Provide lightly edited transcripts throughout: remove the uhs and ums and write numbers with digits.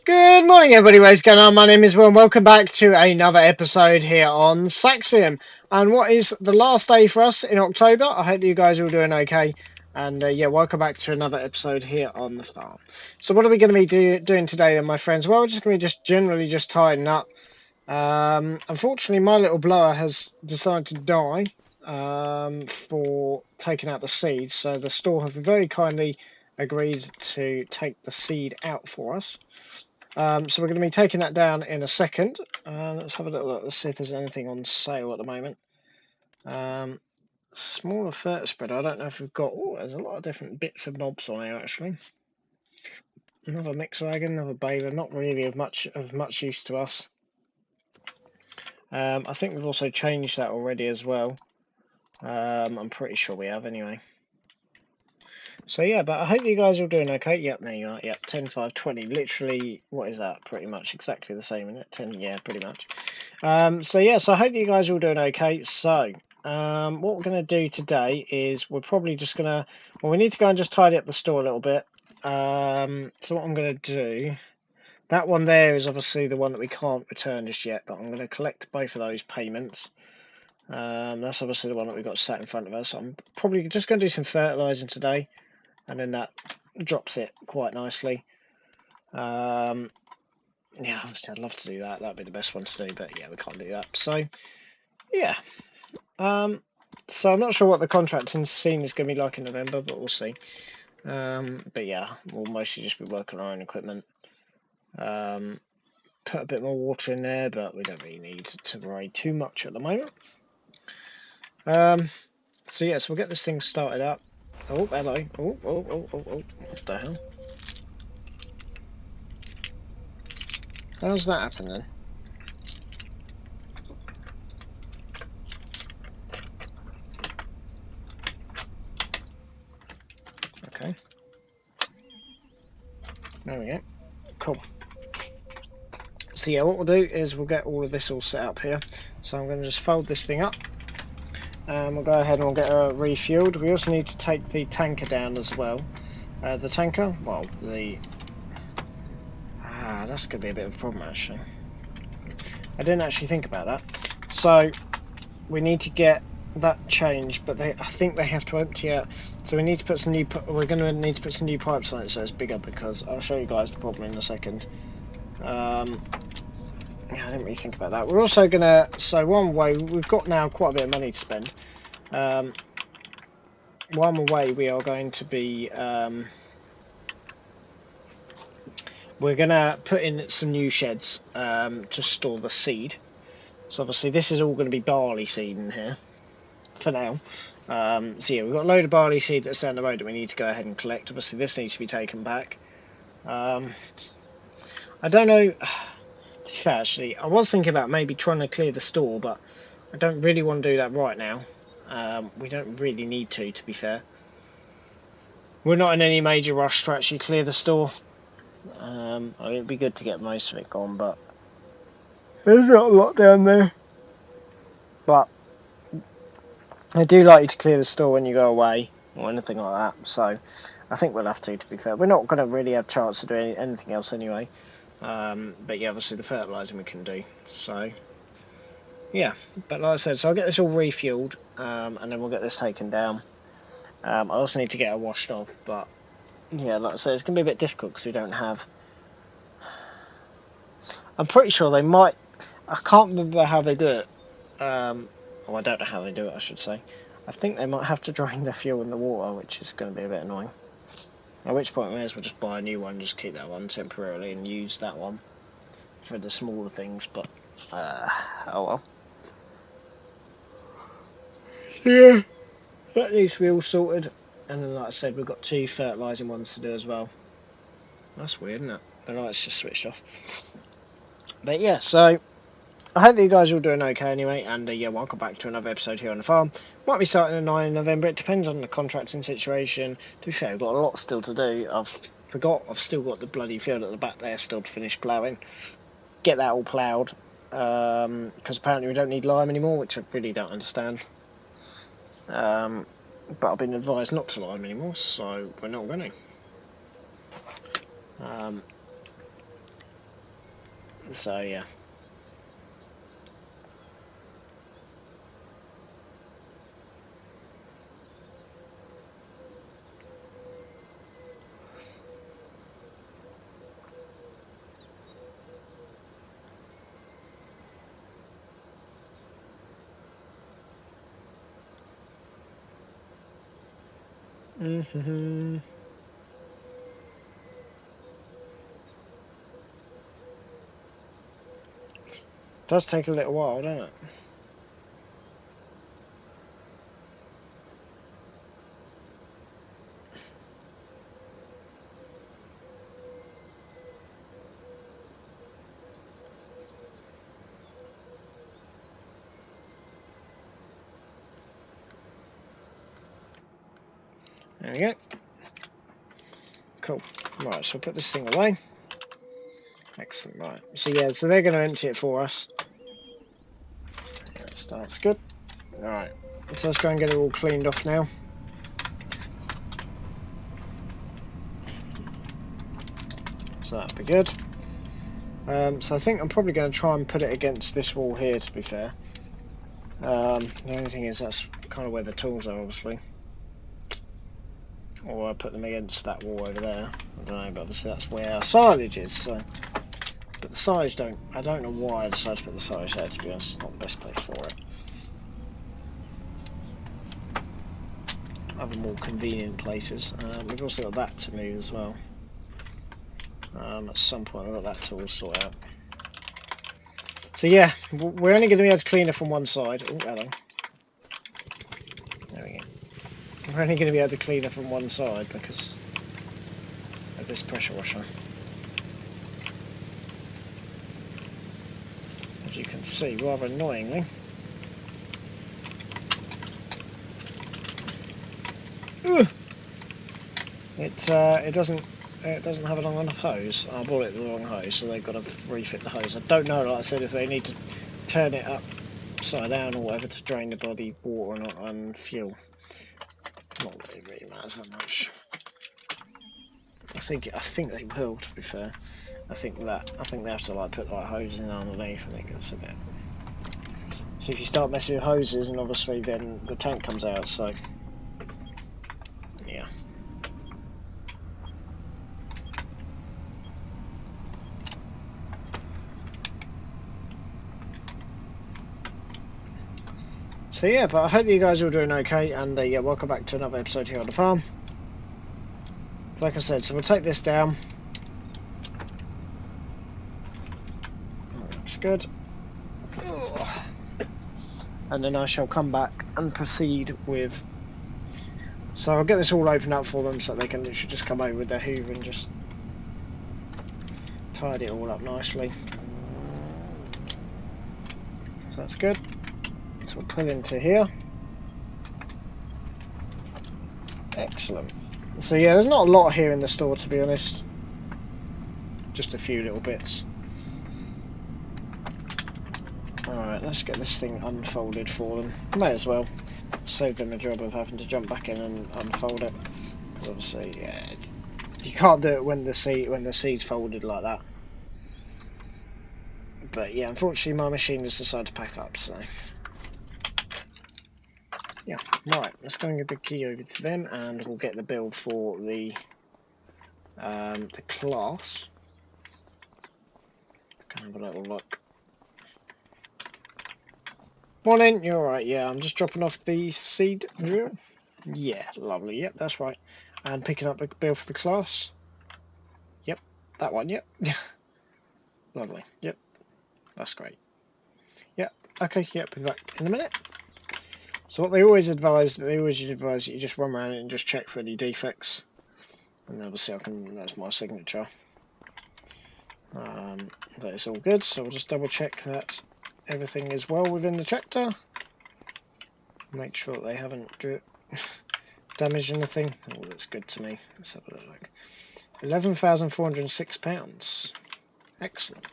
Good morning, everybody. What's going on? My name is Will, and welcome back to another episode here on Saxlingham. And what is the last day for us in October? I hope you guys are all doing okay. And yeah, welcome back to another episode here on the farm. So, what are we going to be doing today, then, my friends? Well, we're just going to be generally tidying up. Unfortunately, my little blower has decided to die for taking out the seed. So the store have very kindly agreed to take the seed out for us. So we're going to be taking that down in a second. Let's have a little look. Let's see if there's anything on sale at the moment. Smaller fertile spread. I don't know if we've got. Oh, there's a lot of different bits and bobs on here actually. Another mix wagon, another baler. Not really of much use to us. I think we've also changed that already as well. I'm pretty sure we have anyway. So yeah, but I hope you guys are all doing okay. Yep, there you are. Yep, 10, 5, 20. Literally, what is that? Pretty much exactly the same, isn't it? 10, yeah, pretty much. So yeah, so I hope you guys are all doing okay. So, what we're going to do today is we're probably just going to... Well, we need to go and just tidy up the store a little bit. So what I'm going to do... That one there is obviously the one that we can't return just yet, but I'm going to collect both of those payments. That's obviously the one that we've got sat in front of us. I'm probably just going to do some fertilising today. And then that drops it quite nicely. Yeah, obviously I'd love to do that. That'd be the best one to do, but yeah, we can't do that. So, yeah. So I'm not sure what the contracting scene is going to be like in November, but we'll see. But yeah, we'll mostly just be working on our own equipment. Put a bit more water in there, but we don't really need to worry too much at the moment. So yeah, so we'll get this thing started up. Oh, hello. Oh, what the hell? How's that happening? Okay. There we go. Cool. So yeah, what we'll do is we'll get all of this all set up here. So I'm going to just fold this thing up. And we'll go ahead and we'll get her refueled. We also need to take the tanker down as well. The tanker? Well, the... that's going to be a bit of a problem actually. I didn't actually think about that. So we need to get that changed, but I think they have to empty out. So we need to put some new. We're going to need to put some new pipes on it so it's bigger, because I'll show you guys the problem in a second. Yeah, I didn't really think about that. We're also going to. So one way we've got now quite a bit of money to spend. One way we are going to be. We're going to put in some new sheds to store the seed. So obviously this is all going to be barley seed in here for now. So yeah, we've got a load of barley seed that's down the road that we need to go ahead and collect. Obviously this needs to be taken back. I don't know, to be fair actually, I was thinking about maybe trying to clear the store, but I don't really want to do that right now. We don't really need to be fair. We're not in any major rush to actually clear the store. I mean, it'd be good to get most of it gone, but there's not a lot down there. But I do like you to clear the store when you go away, or anything like that, so I think we'll have to be fair. We're not going to really have a chance to do anything else anyway, but yeah, obviously the fertilising we can do, so yeah. But like I said, so I'll get this all refueled, and then we'll get this taken down. I also need to get it washed off, but yeah, like I said, it's going to be a bit difficult because we don't have... I'm pretty sure they might... I can't remember how they do it. Well, I don't know how they do it, I should say. I think they might have to drain the fuel in the water, which is going to be a bit annoying. At which point we may as well just buy a new one, just keep that one temporarily and use that one for the smaller things, but oh well. Yeah, that needs to be all sorted. And then, like I said, we've got 2 fertilising ones to do as well. That's weird, isn't it? The light's just switched off. But yeah, so I hope that you guys are all doing okay anyway, and yeah, welcome back to another episode here on the farm. Might be starting at 9 in November, it depends on the contracting situation. To be fair, we've got a lot still to do. I've still got the bloody field at the back there still to finish ploughing. Get that all ploughed, because apparently we don't need lime anymore, which I really don't understand. But I've been advised not to lime anymore, so we're not going to. So yeah. Does take a little while, doesn't it? There we go. Cool. Right, so we'll put this thing away. Excellent. Right. So yeah, so they're going to empty it for us. That starts good. All right. So let's go and get it all cleaned off now. So that'll be good. So I think I'm probably going to try and put it against this wall here, to be fair. The only thing is that's kind of where the tools are, obviously. Or I put them against that wall over there. I don't know, but obviously that's where our silage is. So, but the silage I don't know why I decided to put the silage there, to be honest. It's not the best place for it. Other more convenient places. We've also got that to move as well. At some point I've got that tool sorted out. So yeah, we're only going to be able to clean it from one side. Oh, hello. There we go. We're only going to be able to clean it from one side because of this pressure washer. As you can see, rather annoyingly. It doesn't have a long enough hose. I bought it the wrong hose, so they've got to refit the hose. I don't know, like I said, if they need to turn it upside down or whatever to drain the bloody water and fuel. Not that it really matters that much. I think they will, to be fair. I think they have to like put like hoses in underneath, and it gets a bit. So if you start messing with hoses, and obviously then the tank comes out. So yeah. So yeah, but I hope you guys are all doing okay, and yeah, welcome back to another episode here on the farm. Like I said, so we'll take this down. That looks good. And then I shall come back and proceed with. So I'll get this all opened up for them, so they can literally just come over with their hoover and just tidy it all up nicely. So that's good. So we'll pull into here. Excellent. So yeah, there's not a lot here in the store, to be honest. Just a few little bits. Alright, let's get this thing unfolded for them. May as well. Save them the job of having to jump back in and unfold it. Because obviously, yeah, you can't do it when the seed's folded like that. But yeah, unfortunately my machine has decided to pack up, so... Yeah, right, let's go and get the key over to them, and we'll get the build for the class. Can have a little look. Morning, you're alright, yeah, I'm just dropping off the seed drill. Yeah, lovely, yep, that's right. And picking up the build for the class. Yep, that one, yep. Lovely, yep, that's great. Yep, okay, yep, be back in a minute. So what they always advise that you just run around and just check for any defects. And obviously that's my signature. That is all good, so we'll just double check that everything is well within the tractor. Make sure that they haven't damaged anything. Oh, that's good to me. Let's have a look. £11,406. Excellent.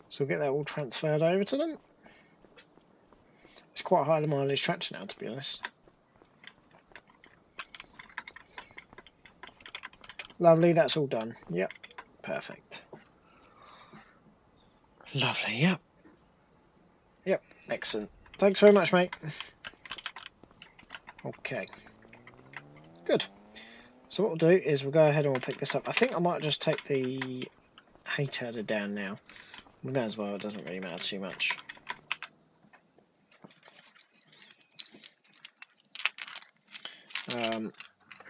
So we'll get that all transferred over to them. It's quite a high mileage tractor now, to be honest. Lovely, that's all done. Yep, perfect. Lovely, yep. Yep, excellent. Thanks very much, mate. Okay. Good. So what we'll do is we'll go ahead and we'll pick this up. I think I might just take the hay turner down now. We may as well, it doesn't really matter too much.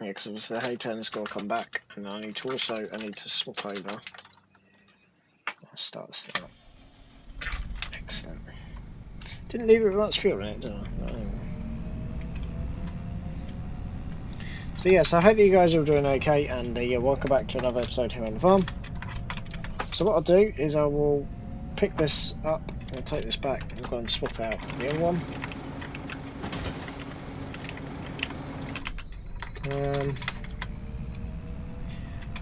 Yeah, because obviously the hay turner's got to come back, and I need to swap over. I'll start this thing up. Excellent. Didn't leave it with much fuel in it, did I? No. So yes, I hope that you guys are all doing okay, and yeah, welcome back to another episode here on the farm. So what I'll do is I will pick this up, I'll take this back, and go and swap out the other one.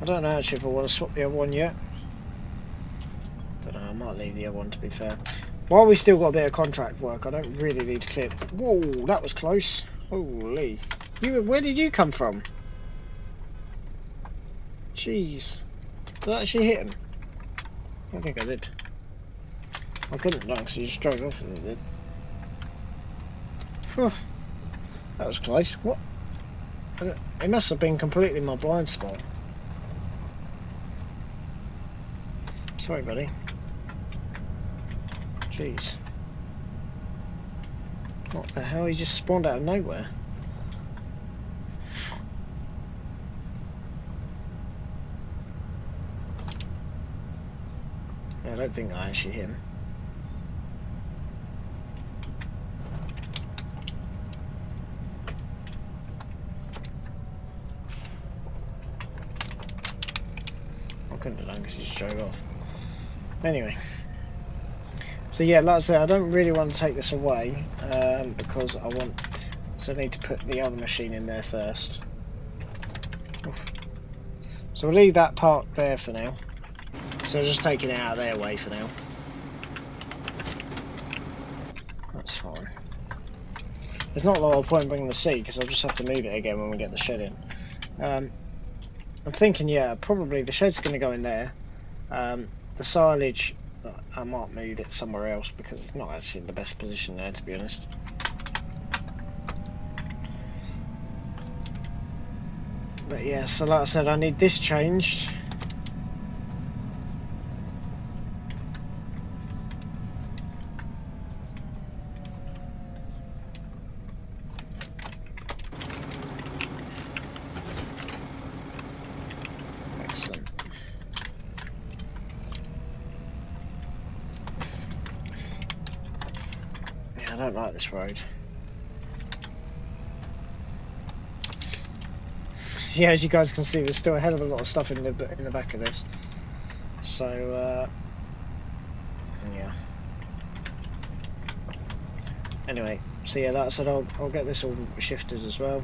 I don't know actually if I want to swap the other one yet. Don't know, I might leave the other one to be fair. While we still got a bit of contract work, I don't really need to clear. Whoa, that was close. Holy. Where did you come from? Jeez. Did I actually hit him? I don't think I did. I couldn't know because he just drove off and it did. Whew. That was close. What? It must have been completely my blind spot. Sorry, buddy. Jeez. What the hell? He just spawned out of nowhere. I don't think I actually hit him. I couldn't have done because he just drove off. Anyway. So yeah, like I said, I don't really want to take this away because I need to put the other machine in there first. Oof. So we'll leave that part there for now. So just taking it out of their way for now. That's fine. There's not a lot of point in bringing the seed because I'll just have to move it again when we get the shed in. I'm thinking, yeah, probably the shed's going to go in there. The silage, I might move it somewhere else because it's not actually in the best position there, to be honest. But yeah, so like I said, I need this changed. Excellent. Yeah, I don't like this road. Yeah, as you guys can see, there's still a hell of a lot of stuff in the back of this. So, yeah. Anyway, so yeah, like I said, I'll get this all shifted as well.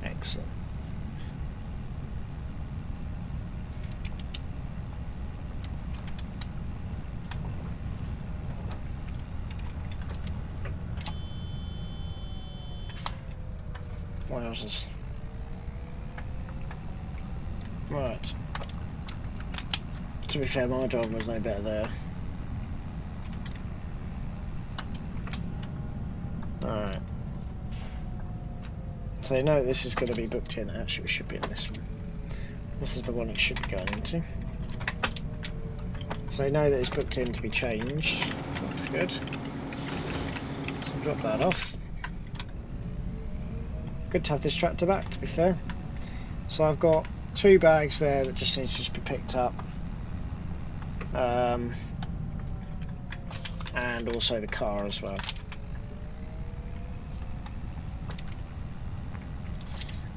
Excellent. What else is... Right. To be fair, my job was no better there. Alright. So you know this is going to be booked in. Actually, it should be in this one. This is the one it should be going into. So you know that it's booked in to be changed. That's good. So I'll drop that off. Good to have this tractor back, to be fair. So I've got 2 bags there that just need to be picked up. And also the car as well.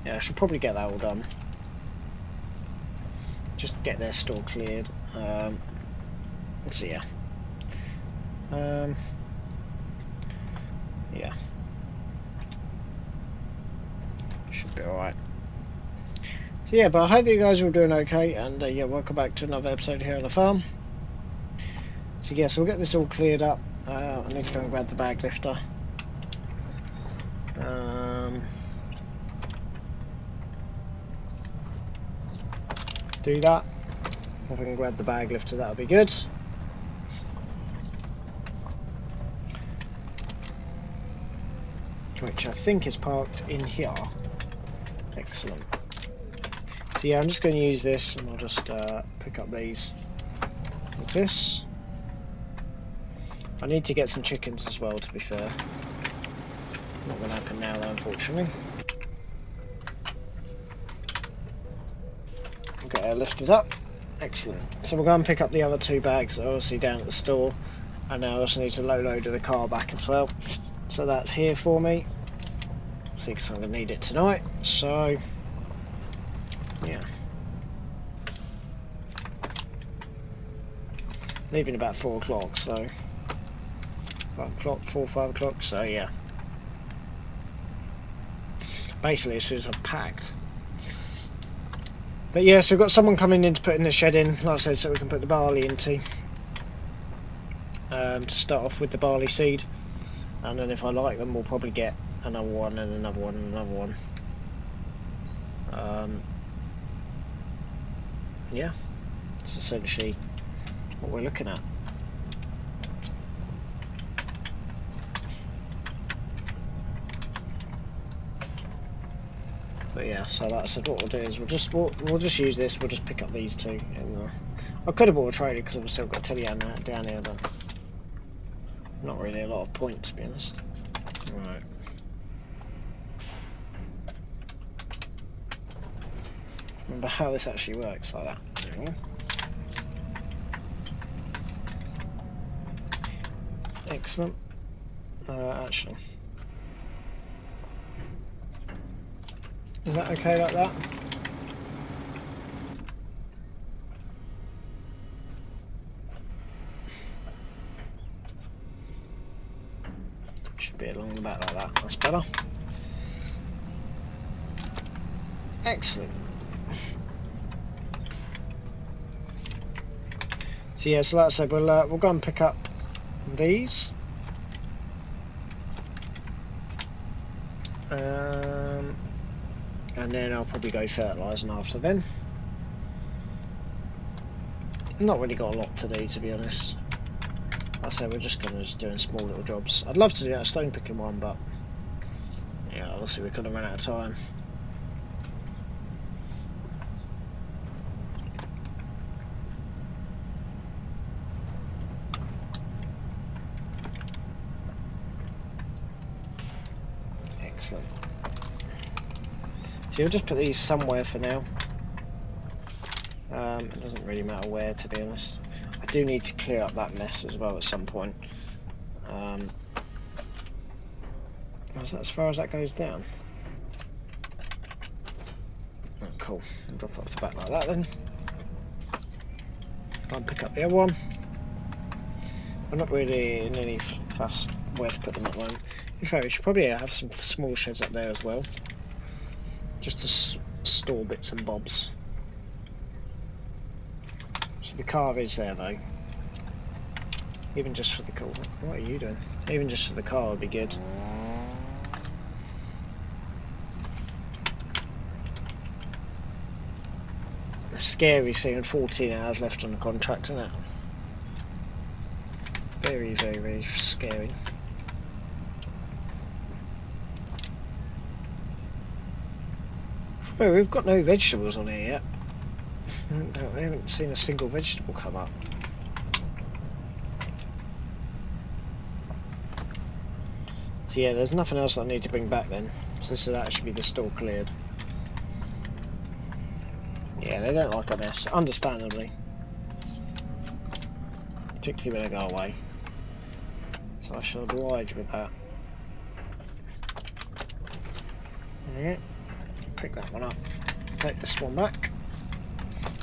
Yeah, I should probably get that all done. Just get their store cleared. Let's see, yeah. Yeah. Should be alright. So yeah, but I hope that you guys are all doing okay, and yeah, welcome back to another episode here on the farm. So yeah, so we'll get this all cleared up. I need to go and grab the bag lifter. do that. If I can grab the bag lifter, that'll be good. Which I think is parked in here. Excellent. So yeah, I'm just going to use this, and I'll just pick up these with this. I need to get some chickens as well, to be fair. Not going to happen now though, unfortunately. Okay, I lifted up. Excellent. So we'll go and pick up the other 2 bags, obviously down at the store. And I also need to load the car back as well. So that's here for me. See, because I'm going to need it tonight. So, yeah. Leaving about 4 o'clock, so 5 o'clock, 5 o'clock, so yeah. Basically, as soon as I've packed. But yeah, so we've got someone coming in to put in the shed in, like I said, so we can put the barley into. To start off with the barley seed. And then if I like them, we'll probably get another one and another one and another one. Yeah, it's essentially what we're looking at. But yeah, so like I said, what we'll do is we'll just use this. We'll just pick up these 2. And, I could have bought a trailer because I've still got to tell you down here, but not really a lot of point, to be honest. Right. Remember how this actually works like that. There we go. Excellent. Actually, is that okay like that? Should be along the back like that. That's better. Excellent. So yeah, so like I said, we'll go and pick up these. And then I'll probably go fertilising after then. Not really got a lot to do, to be honest. Like I said, we're just going to doing small little jobs. I'd love to do that stone picking one, but yeah, obviously we could have run out of time. Excellent. So you'll just put these somewhere for now. It doesn't really matter where, to be honest. I do need to clear up that mess as well at some point. Is that as far as that goes down? Oh, cool. I'll drop it off the back like that then. Go and pick up the other one. I'm not really in any fuss where to put them at the moment. In fact, we should probably have some small sheds up there as well, just to store bits and bobs. So the car is there though. Even just for the car. What are you doing? Even just for the car would be good. It's scary seeing 14 hours left on the contract, isn't it? Very, very, very scary. Well, we've got no vegetables on here yet. We haven't seen a single vegetable come up. So yeah, there's nothing else I need to bring back then. So this would actually be the store cleared. Yeah, they don't like a mess, understandably. Particularly when I go away. So I shall oblige with that. Yeah. Pick that one up. Take this one back.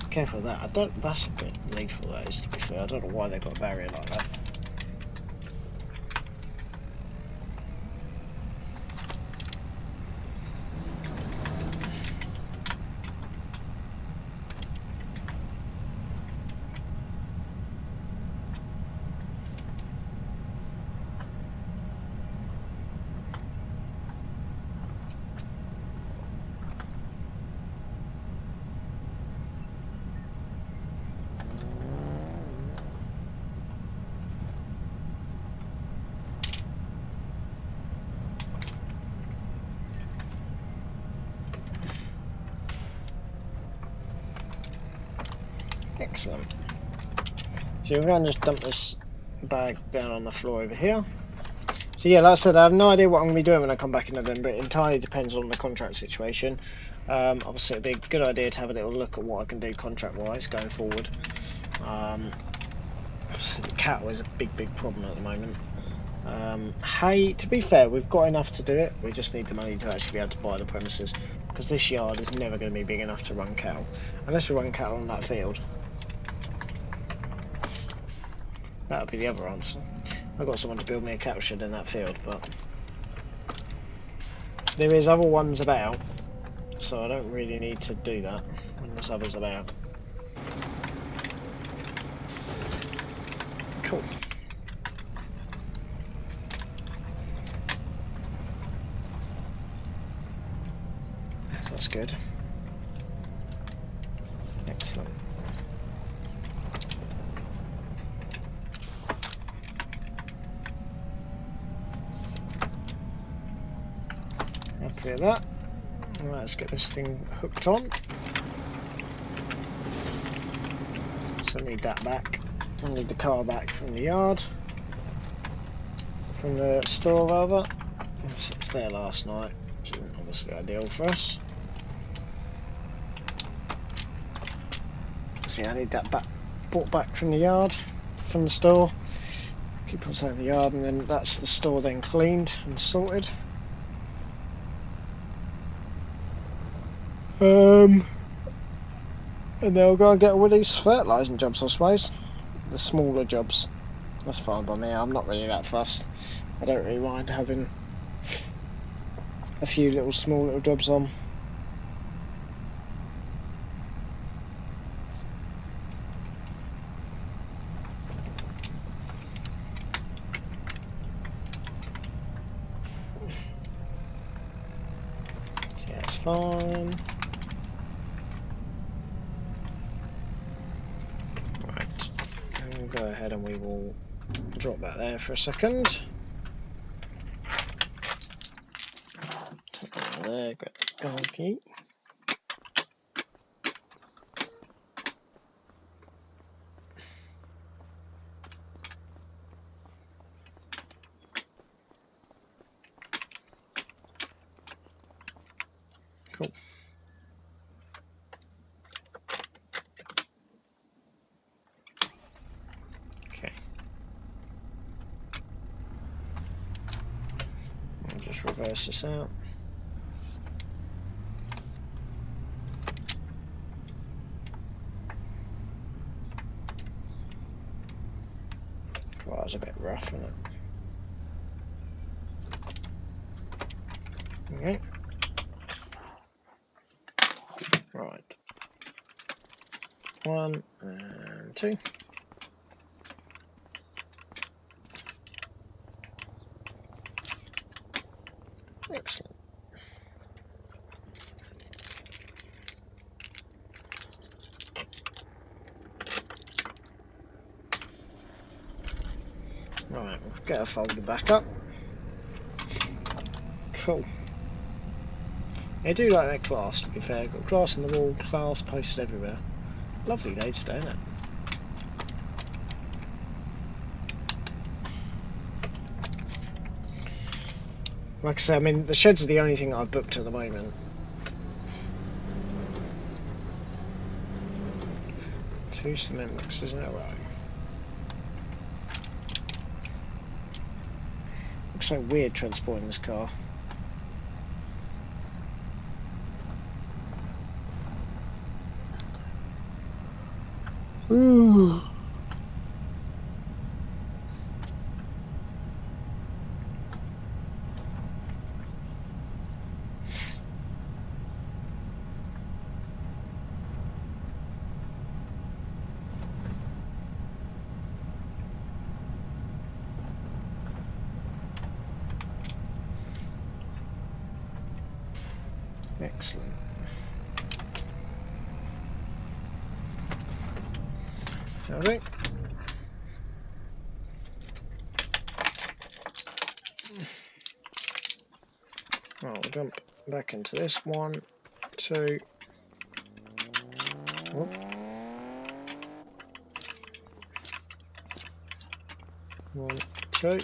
Careful of that. That's a bit lethal, that is, to be fair. I don't know why they've got a barrier like that. Excellent. So we're going to just dump this bag down on the floor over here. So yeah, like I said, I have no idea what I'm going to be doing when I come back in November. It entirely depends on the contract situation. Obviously, it'd be a good idea to have a little look at what I can do contract-wise going forward. Obviously, the cattle is a big problem at the moment. Hay, to be fair, we've got enough to do it. We just need the money to actually be able to buy the premises, because this yard is never going to be big enough to run cattle, unless we run cattle on that field. That would be the other answer. I've got someone to build me a cattle shed in that field, but there is other ones about, so I don't really need to do that when there's others about. Cool. That's good. Excellent. Happy with that. Let's get this thing hooked on. So I need that back. I need the car back from the yard. From the store rather. It was there last night, which isn't obviously ideal for us. So yeah, I need that brought back from the yard, from the store. Keep on saying the yard, and then that's the store then cleaned and sorted. And they'll go and get all these fertilising jobs, I suppose. The smaller jobs. That's fine by me. I'm not really that fussed. I don't really mind having a few small little jobs on. Yeah, it's fine. Right. We'll go ahead and we will drop that there for a second. Tuck that there, grab the gold key. Cool. Okay. I'll just reverse this out. Well, that was a bit rough, wasn't it? Okay. Right. 1 and 2. Excellent. Right, we'll get our folder back up. Cool. I do like that class, to be fair. Got glass on the wall, class posted everywhere. Lovely day today, isn't it? Like I say, I mean, the sheds are the only thing I've booked at the moment. 2 cement mixers in a row. Looks so weird transporting this car. Ooh. Excellent. Okay. Right, we'll jump back into this. 1, 2. Oh. 1, 2.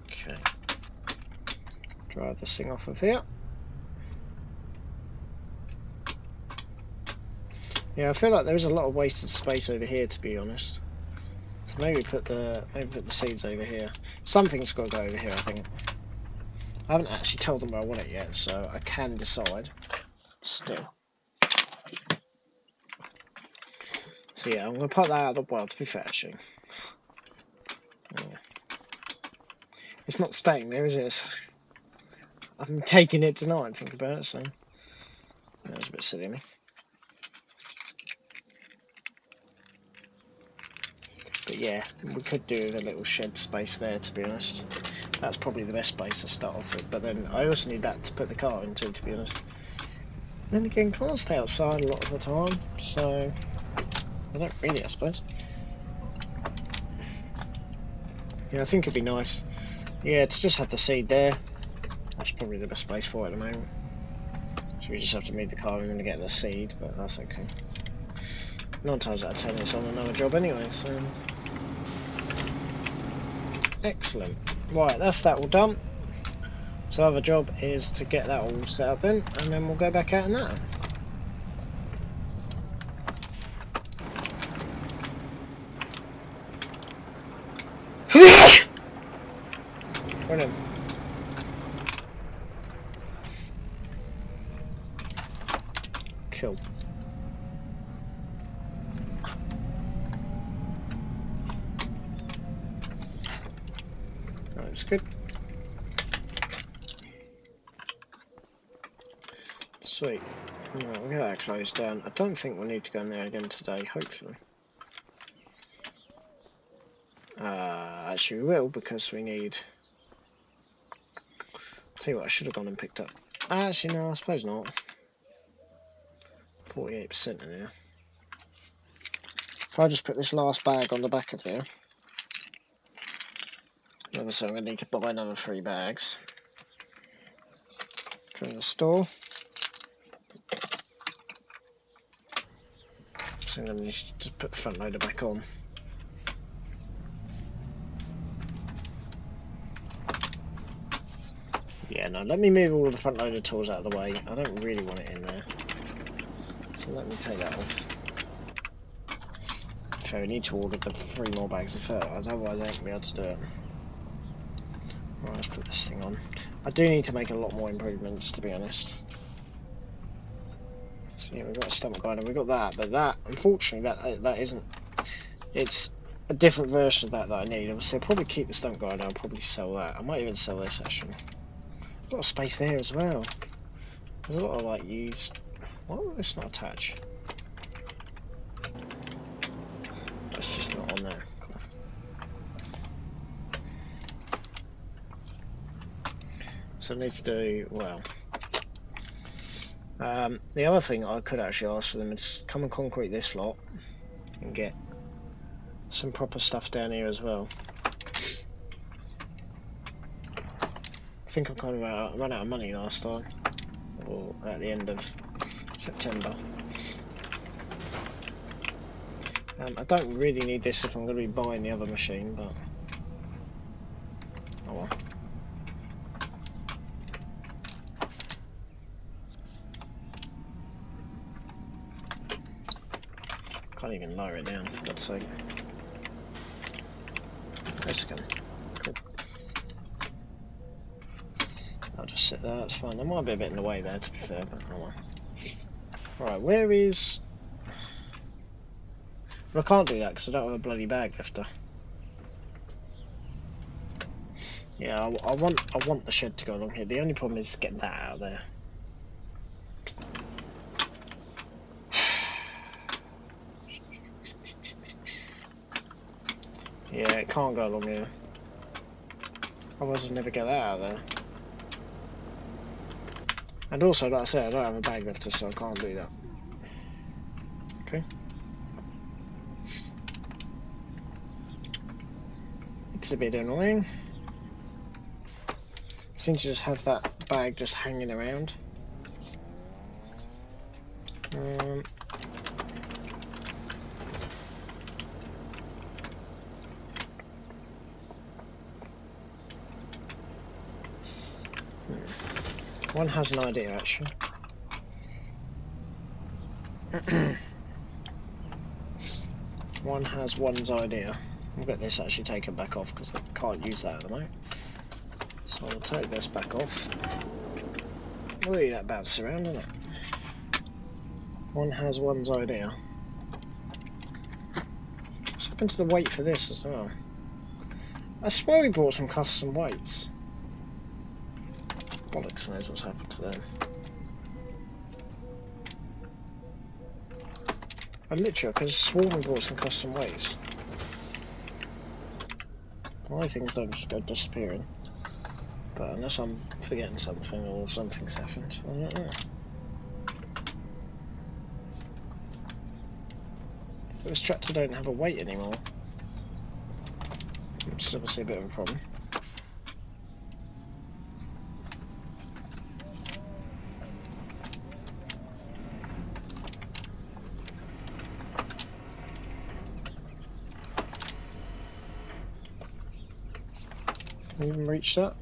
Okay. Drive this thing off of here. Yeah, I feel like there's a lot of wasted space over here, to be honest. So maybe put the seeds over here. Something's got to go over here, I think. I haven't actually told them where I want it yet, so I can decide still. So yeah, I'm going to put that out of the world, to be fair, actually. Yeah. It's not staying there, is it? I'm taking it tonight, think about it, so that was a bit silly of me. But yeah, we could do with a little shed space there, to be honest. That's probably the best space to start off with, but then I also need that to put the car into, to be honest. Then again, cars stay outside a lot of the time, so I don't really, I suppose. Yeah, I think it'd be nice. Yeah, to just have the seed there. That's probably the best place for it at the moment. So we just have to move the car in and get the seed, but that's okay. 9 times out of 10 it's on another job anyway, so... Excellent. Right, that's that all done. So our other job is to get that all set up then, and then we'll go back out in that. Brilliant. Cool. That's good. Sweet. Right, we'll get that closed down. I don't think we'll need to go in there again today, hopefully. Actually we will, because we need... Tell you what, I should have gone and picked up. Actually no, I suppose not. 48% in there. If I just put this last bag on the back of there, obviously I'm going to need to buy another 3 bags from the store. So I'm going to just put the front loader back on. Yeah, no, let me move all of the front loader tools out of the way. I don't really want it in there. So let me take that off. So we need to order the 3 more bags of fertilizer, otherwise I ain't going to be able to do it. Right, let's put this thing on. I do need to make a lot more improvements, to be honest. So yeah, we've got a stomach grinder, we've got that, but that, unfortunately, that isn't... It's a different version of that I need. Obviously, I'll probably keep the stomach grinder, I'll probably sell that. I might even sell this, actually. A lot of space there as well. There's a lot of, like, used... Why will this not attach? That's just not on there. Cool. So I need to do, well... the other thing I could actually ask for them is come and concrete this lot and get some proper stuff down here as well. I think I kind of ran out of money last time, or at the end of September. I don't really need this if I'm going to be buying the other machine, but oh well. Can't even lower it down, for God's sake. Let's go. Cool. I'll just sit there, that's fine. There might be a bit in the way there, to be fair, but oh well. Right, where is... Well, I can't do that because I don't have a bloody bag lifter. Yeah, I want the shed to go along here. The only problem is getting that out of there. Yeah, it can't go along here. Otherwise I'll never get that out of there. And also, like I said, I don't have a bag lifter, so I can't do that. Okay. It's a bit annoying. I seem to just have that bag just hanging around. One has an idea, actually. One has one's idea. I'll get this actually taken back off because I can't use that at the moment. So I'll take this back off. Look at that bounce around, isn't it? One has one's idea. What's happened to the weight for this as well? I swear we bought some custom weights. Bollocks knows what's happened to them. I literally could have sworn we bought some custom weights. Why things don't just go disappearing. But unless I'm forgetting something or something's happened, I don't know. But this tractor don't have a weight anymore, which is obviously a bit of a problem. Can we even reach that?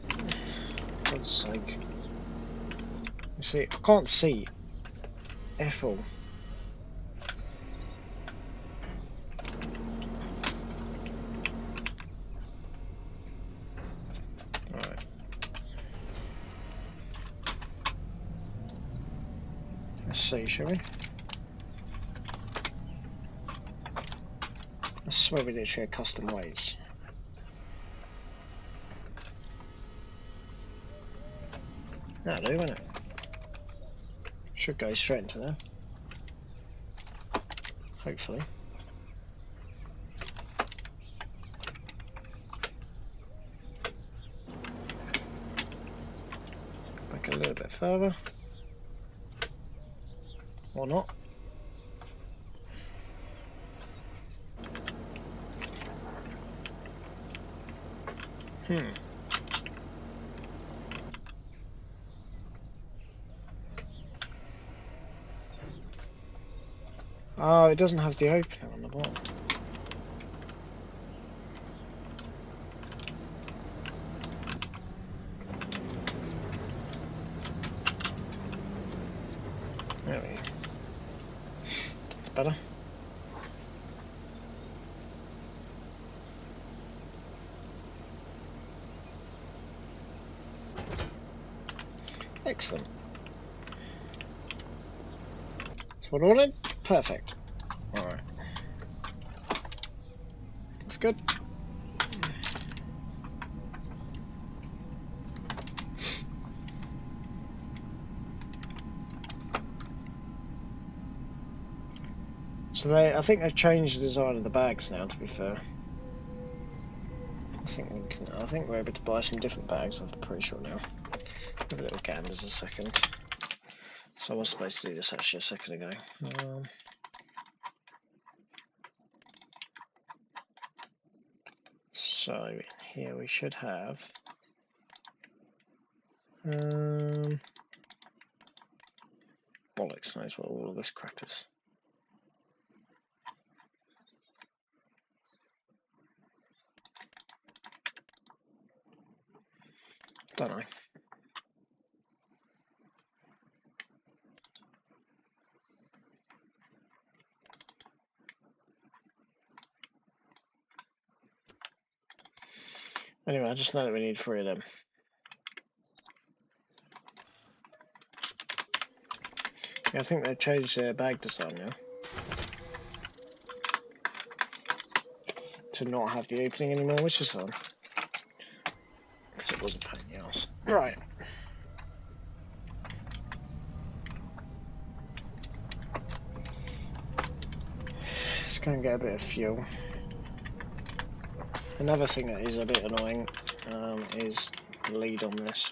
For God's sake. You see, I can't see F-all. Right. Let's see, shall we? I swear we literally had custom weights. That'll do, won't it? Should go straight into there. Hopefully. Back a little bit further. Or not. Oh, it doesn't have the opening on the bottom. There we go. That's better. Excellent. That's what I wanted. Perfect. Alright. That's good. So I think they've changed the design of the bags now, to be fair. I think we're able to buy some different bags, I'm pretty sure now. Give a little ganders a second. So I was supposed to do this actually a second ago. So in here we should have bollocks knows what all of this crap is. Don't know. Anyway, I just know that we need 3 of them. Yeah, I think they've changed their bag design now to not have the opening anymore, which is fun because it was a pain in the ass. Right. Let's go and get a bit of fuel. Another thing that is a bit annoying is the lead on this.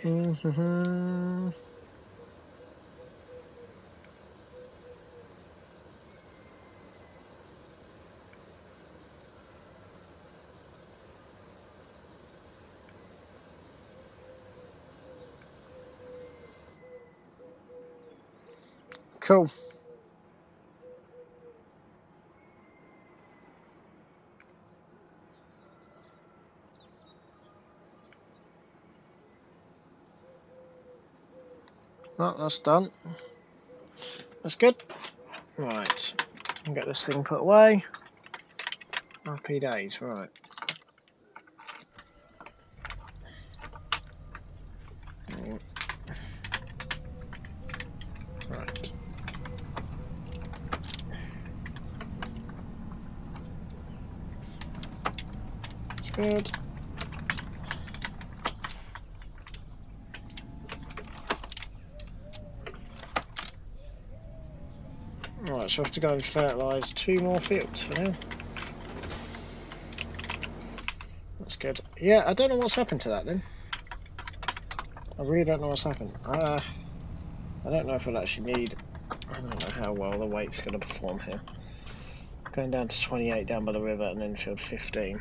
Cool. Well, that's done. That's good. Right. I'll get this thing put away. Happy days. Right. Right. That's good. Right, so I have to go and fertilise 2 more fields for now. That's good. Yeah, I don't know what's happened to that then. I really don't know what's happened. I don't know if I'll actually need... I don't know how well the weight's going to perform here. Going down to 28 down by the river and then field 15.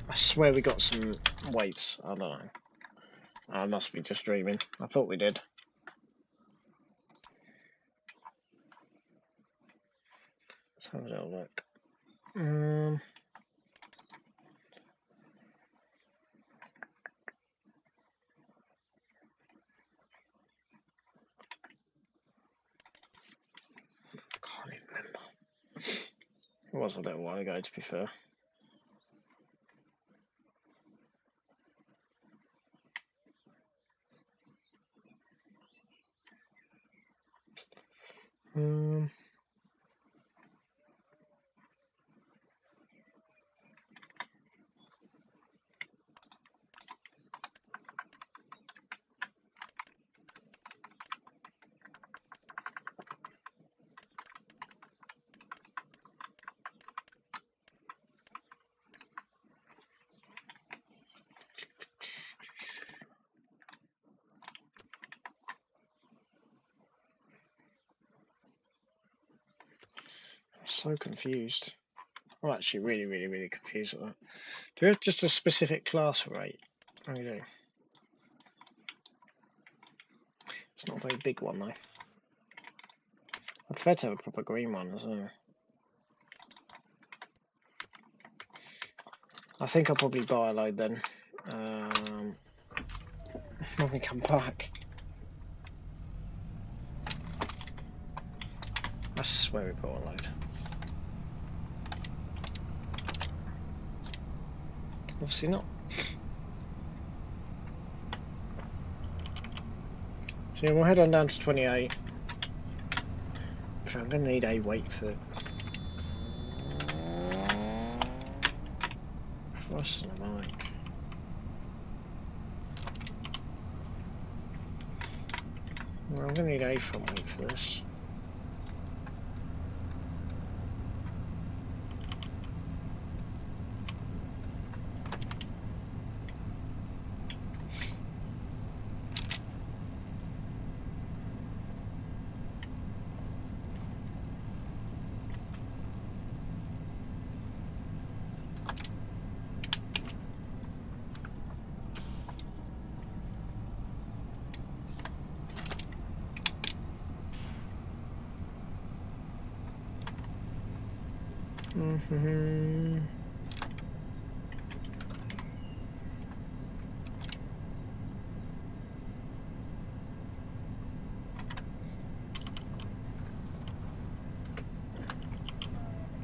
I swear we got some weights. I don't know. I must be just dreaming. I thought we did. Let's have a little look. Can't even remember. It was a little while ago, to be fair. I'm so confused. I'm actually really confused with that. Do we have just a specific class rate? Oh, we do. It's not a very big one, though. I'd prefer to have a proper green one as well. I think I'll probably buy a load then. When we come back. I swear we bought a load. Obviously not. So yeah, we'll head on down to 28. I'm going to need a weight for us and a mic. Well, I'm going to need a front weight for this.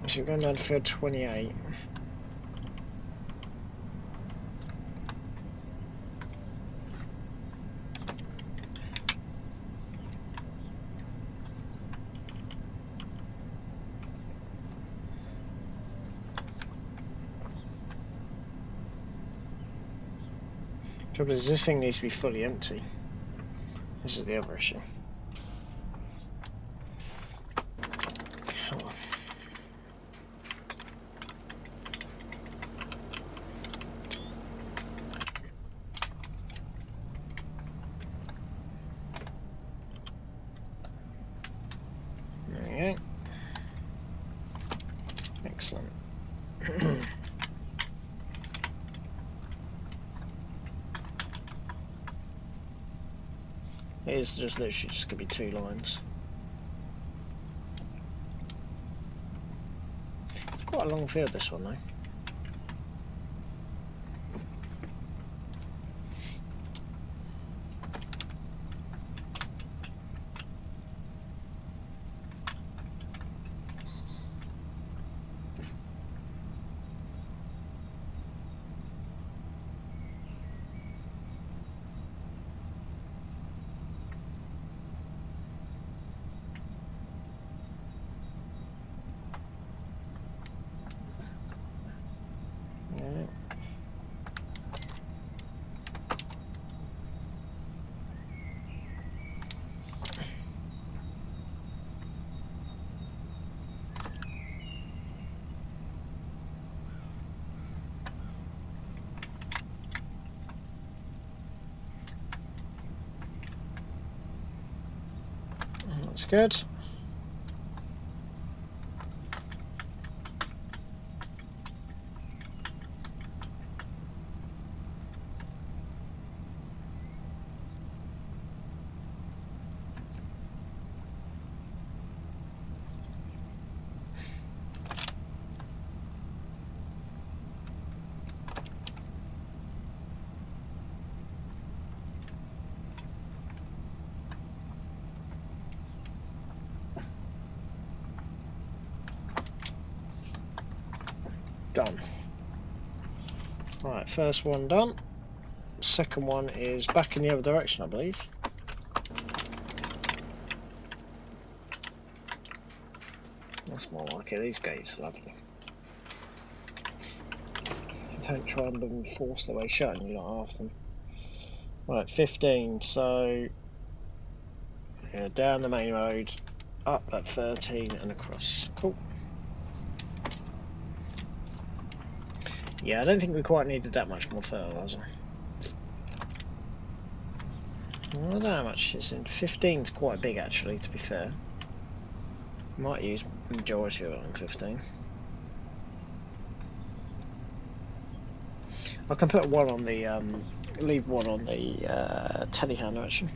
So we're going down to field 28. Trouble is, this thing needs to be fully empty. This is the other issue. is just literally just going to be 2 lines. It's quite a long field, this one, though. That's good. Done. Right, first one done. Second one is back in the other direction, I believe. That's more like it. These gates are lovely. Don't try and force their way shut and you're not after them. Right, 15, so yeah, down the main road, up at 13 and across. Cool. Yeah, I don't think we quite needed that much more fertiliser. Well, I don't know how much it's in. 15's quite big actually, to be fair. Might use the majority of it on 15. I can put one on the, leave one on the telehandler actually.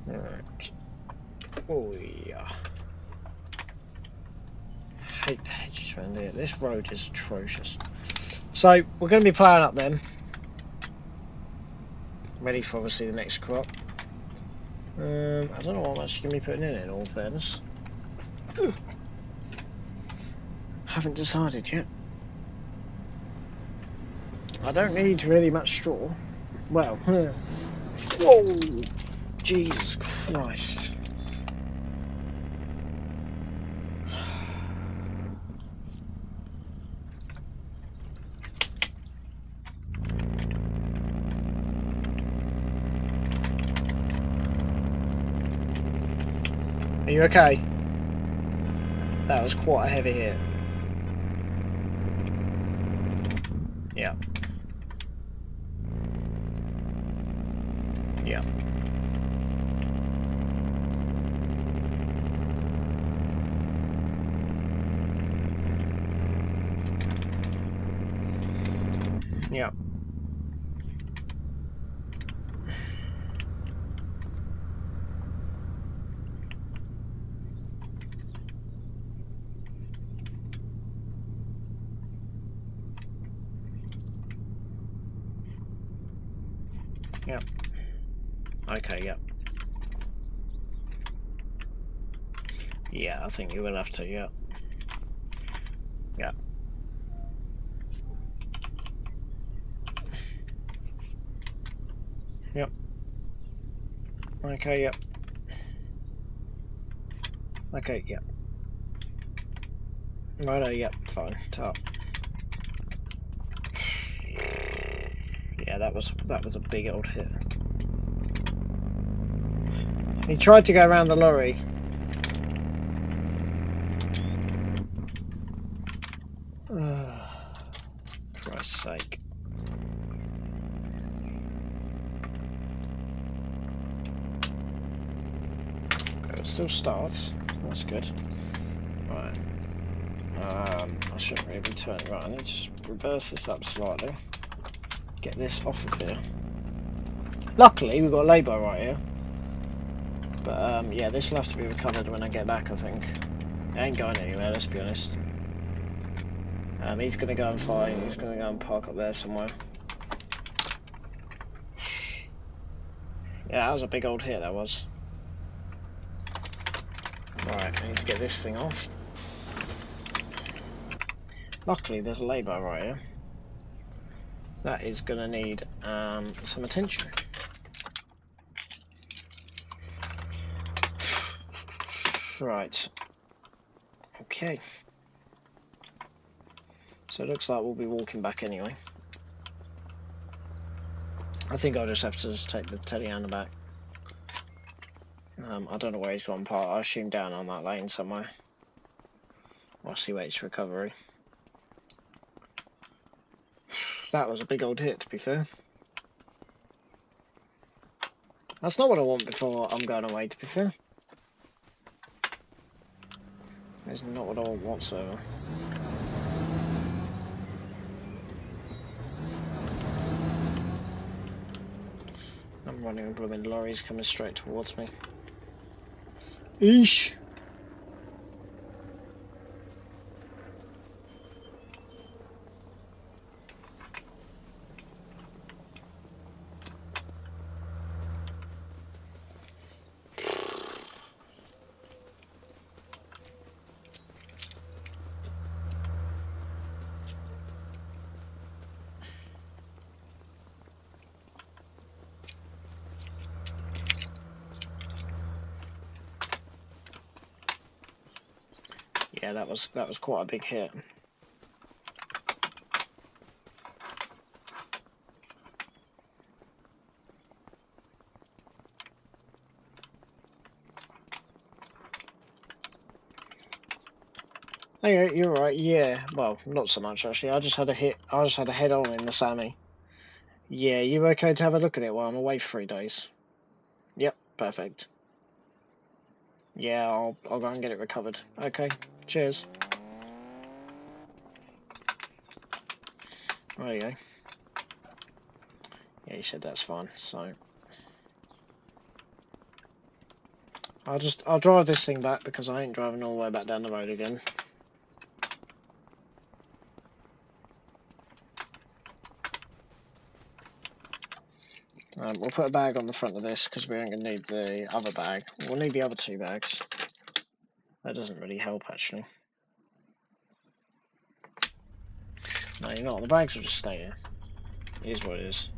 Right. Oh yeah. Hate the hedges around here. This road is atrocious. So we're going to be ploughing up then. Ready for obviously the next crop. I don't know what I'm actually going to be putting in all fairness. Haven't decided yet. I don't need really much straw. Well, whoa! Jesus Christ. Are you okay? That was quite a heavy hit. Yeah. Yeah. Yeah. Yep. Okay, yep. Yeah, I think you will have to, yeah. Yeah. Yep. Okay, yep. Okay, yep. Righto, yep, fine. Top. Yeah, that was a big old hit. He tried to go around the lorry, For Christ's sake. Okay, it still starts. That's good. Right. I shouldn't really be turning. Right, I need to reverse this up slightly. Get this off of here. Luckily, we've got a lay-by right here. But yeah, this will have to be recovered when I get back, I think. It ain't going anywhere, let's be honest. He's going to go and find, he's going to go and park up there somewhere. Yeah, that was a big old hit, that was. Right, I need to get this thing off. Luckily, there's a lay-by right here. That is going to need some attention. Right. Okay. So it looks like we'll be walking back anyway. I think I'll just have to just take the telehandler back. I don't know where he's gone part. I assume down on that lane somewhere. Whilst he waits recovery. That was a big old hit, to be fair. That's not what I want before I'm going away, to be fair. That's not what I want whatsoever. I'm running a blooming lorry's coming straight towards me. Eesh! Yeah, that was quite a big hit. Oh, yeah, you're right. Yeah, well, not so much actually. I just had a hit. I just had a head on in the Sammy. Yeah, you okay to have a look at it while I'm away for 3 days? Yep, perfect. Yeah, I'll go and get it recovered. Okay, cheers. There you go. Yeah, he said that's fine. So I'll drive this thing back because I ain't driving all the way back down the road again. We'll put a bag on the front of this because we ain't going to need the other bag. We'll need the other 2 bags. That doesn't really help, actually. No, you're not. The bags will just stay here. It is what it is.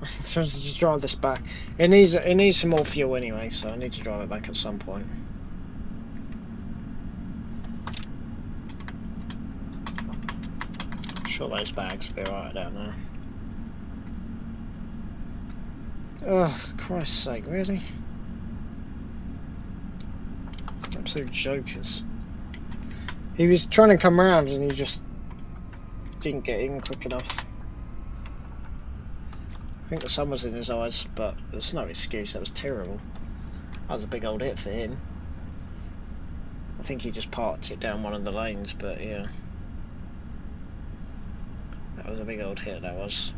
So just drive this back. It needs some more fuel anyway, so I need to drive it back at some point. I'm sure those bags will be alright down there. Oh, for Christ's sake, really? Absolute jokers. He was trying to come round and he just didn't get in quick enough. I think the sun was in his eyes, but there's no excuse. That was terrible. That was a big old hit for him. I think he just parked it down one of the lanes, but yeah. That was a big old hit, that was.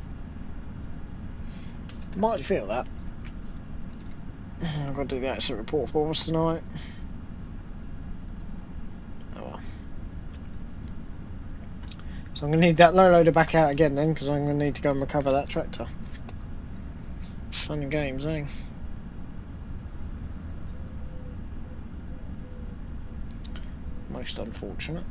Might feel that. I've got to do the accident report for us tonight. Oh well. So I'm going to need that low loader back out again then, because I'm going to need to go and recover that tractor. Fun and games, eh? Most unfortunate.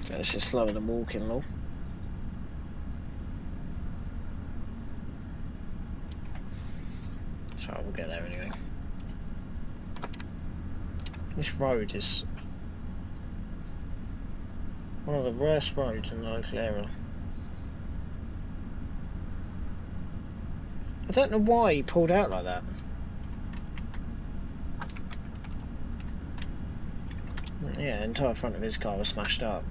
So this is slower than walking, lol. So we'll get there anyway. This road is one of the worst roads in the local area. I don't know why he pulled out like that. Yeah, the entire front of his car was smashed up.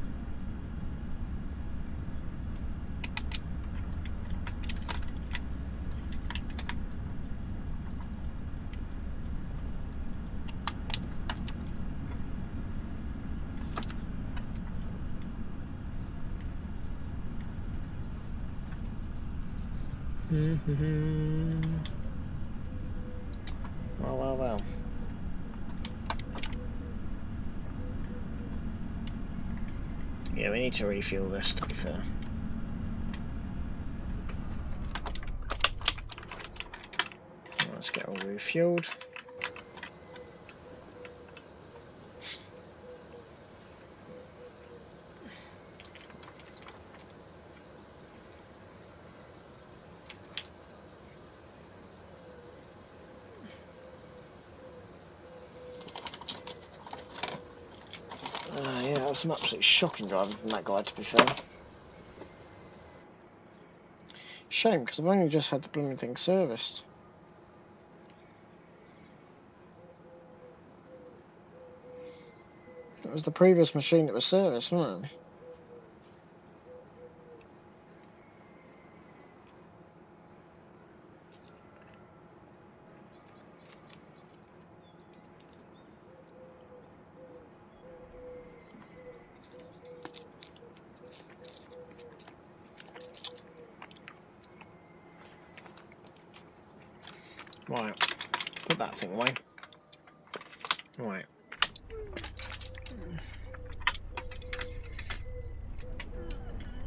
Well. Yeah, we need to refuel this, to be fair. Let's get all refueled. Yeah, that was some absolutely shocking driving from that guy, to be fair. Shame, because I've only just had the blooming thing serviced. It was the previous machine that was serviced, wasn't it? Right, put that thing away. Right.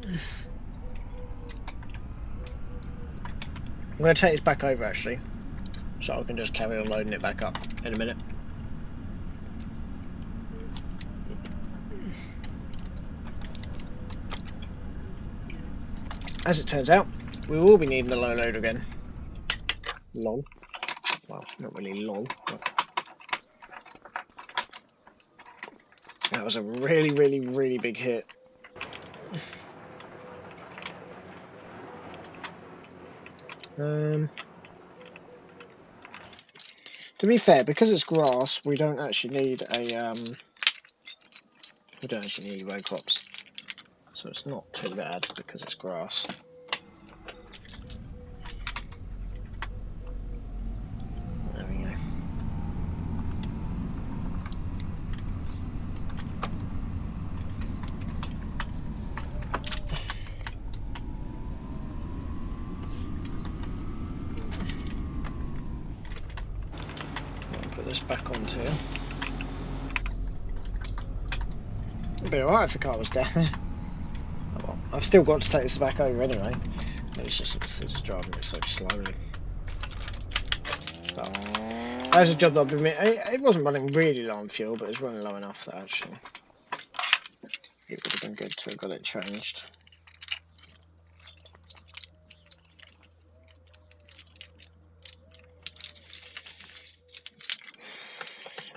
I'm going to take this back over, actually, so I can just carry on loading it back up in a minute. As it turns out, we will be needing the low load again. Lol. Well, not really lol, but that was a really big hit. To be fair, because it's grass, we don't actually need a we don't actually need row crops, so it's not too bad because it's grass. There we go. I'll put this back onto here. It'd be alright if the car was down there. Oh well, I've still got to take this back over anyway. It's just driving it so slowly. But that's a job that I've been. It wasn't running really low on fuel, but it was running low enough that actually it would have been good to have got it changed.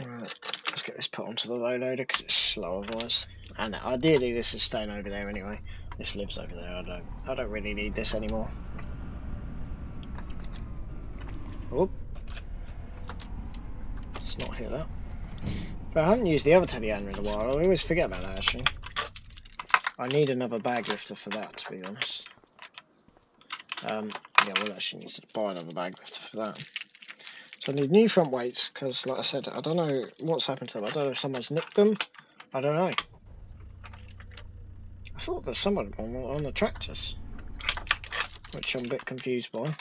Right, let's get this put onto the low loader because it's slow otherwise. And ideally, this is staying over there anyway. This lives over there. I don't really need this anymore. Oh, let's not hit that. But I haven't used the other telehandler in a while. I always forget about that actually. I need another bag lifter for that, to be honest. Yeah, we'll actually need to buy another bag lifter for that. So I need new front weights because, like I said, I don't know what's happened to them. I don't know if someone's nicked them. I don't know. I thought there's someone on the tractors, which I'm a bit confused by.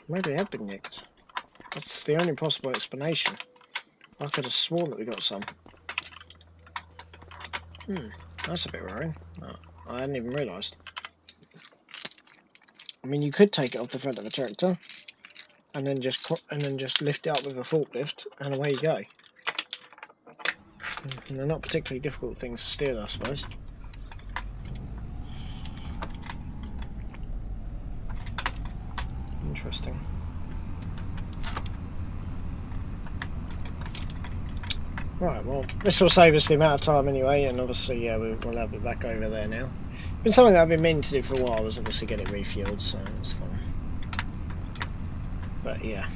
Maybe they have been nicked. That's the only possible explanation. I could have sworn that we got some. That's a bit worrying. Oh, I hadn't even realised. I mean, you could take it off the front of the tractor and then just lift it up with a forklift, and away you go. And they're not particularly difficult things to steer, I suppose. Interesting. Right, well, this will save us the amount of time anyway, and obviously, yeah, we'll have it back over there now. It's been something that I've been meaning to do for a while, was obviously get it refueled, so it's fine. But yeah.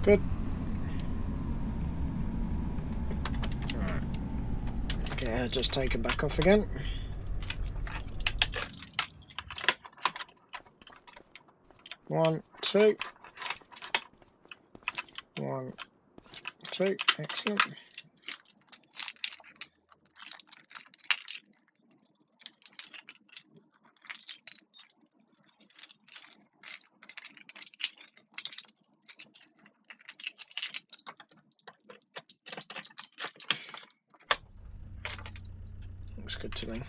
Good. Alright. Get her just taken back off again. One, two. 1, 2. Excellent. Looks good to me.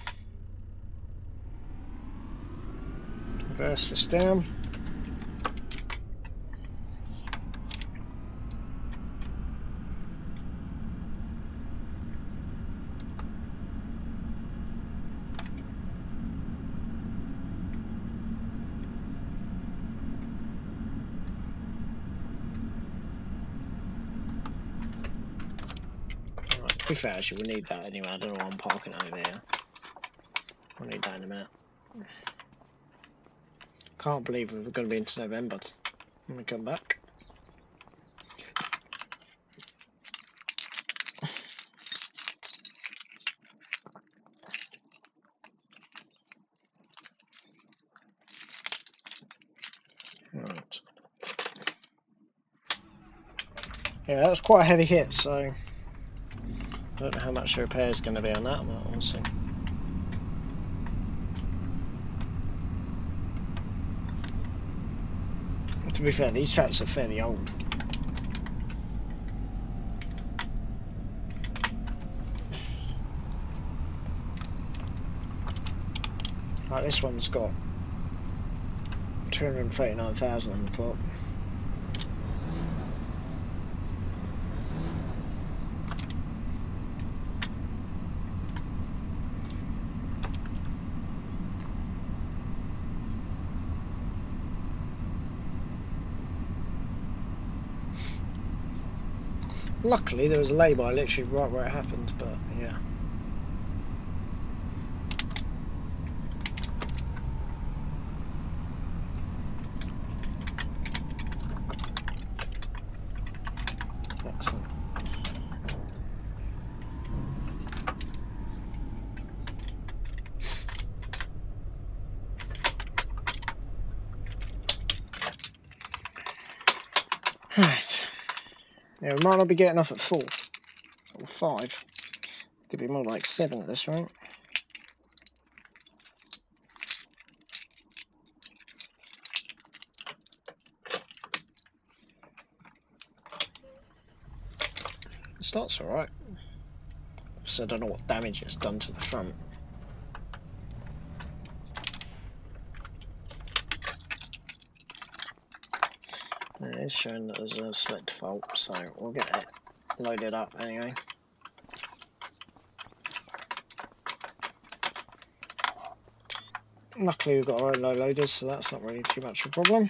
Reverse this down. Right, to be fair, actually, we need that anyway. I don't know why I'm parking over here. We'll need that in a minute. Can't believe we're going to be into November when we come back. Right. Yeah, that was quite a heavy hit, so I don't know how much the repair is going to be on that, but we'll see. To be fair, these tracks are fairly old. Like this one's got 239,000 on the clock. Luckily there was a lay-by literally right where it happened, but yeah. Excellent. Right. Yeah, we might not be getting off at 4 or 5. Could be more like 7 at this rate. It starts alright. So I don't know what damage it's done to the front. It is showing that there's a select fault, so we'll get it loaded up anyway. Luckily we've got our own low loaders, so that's not really too much of a problem.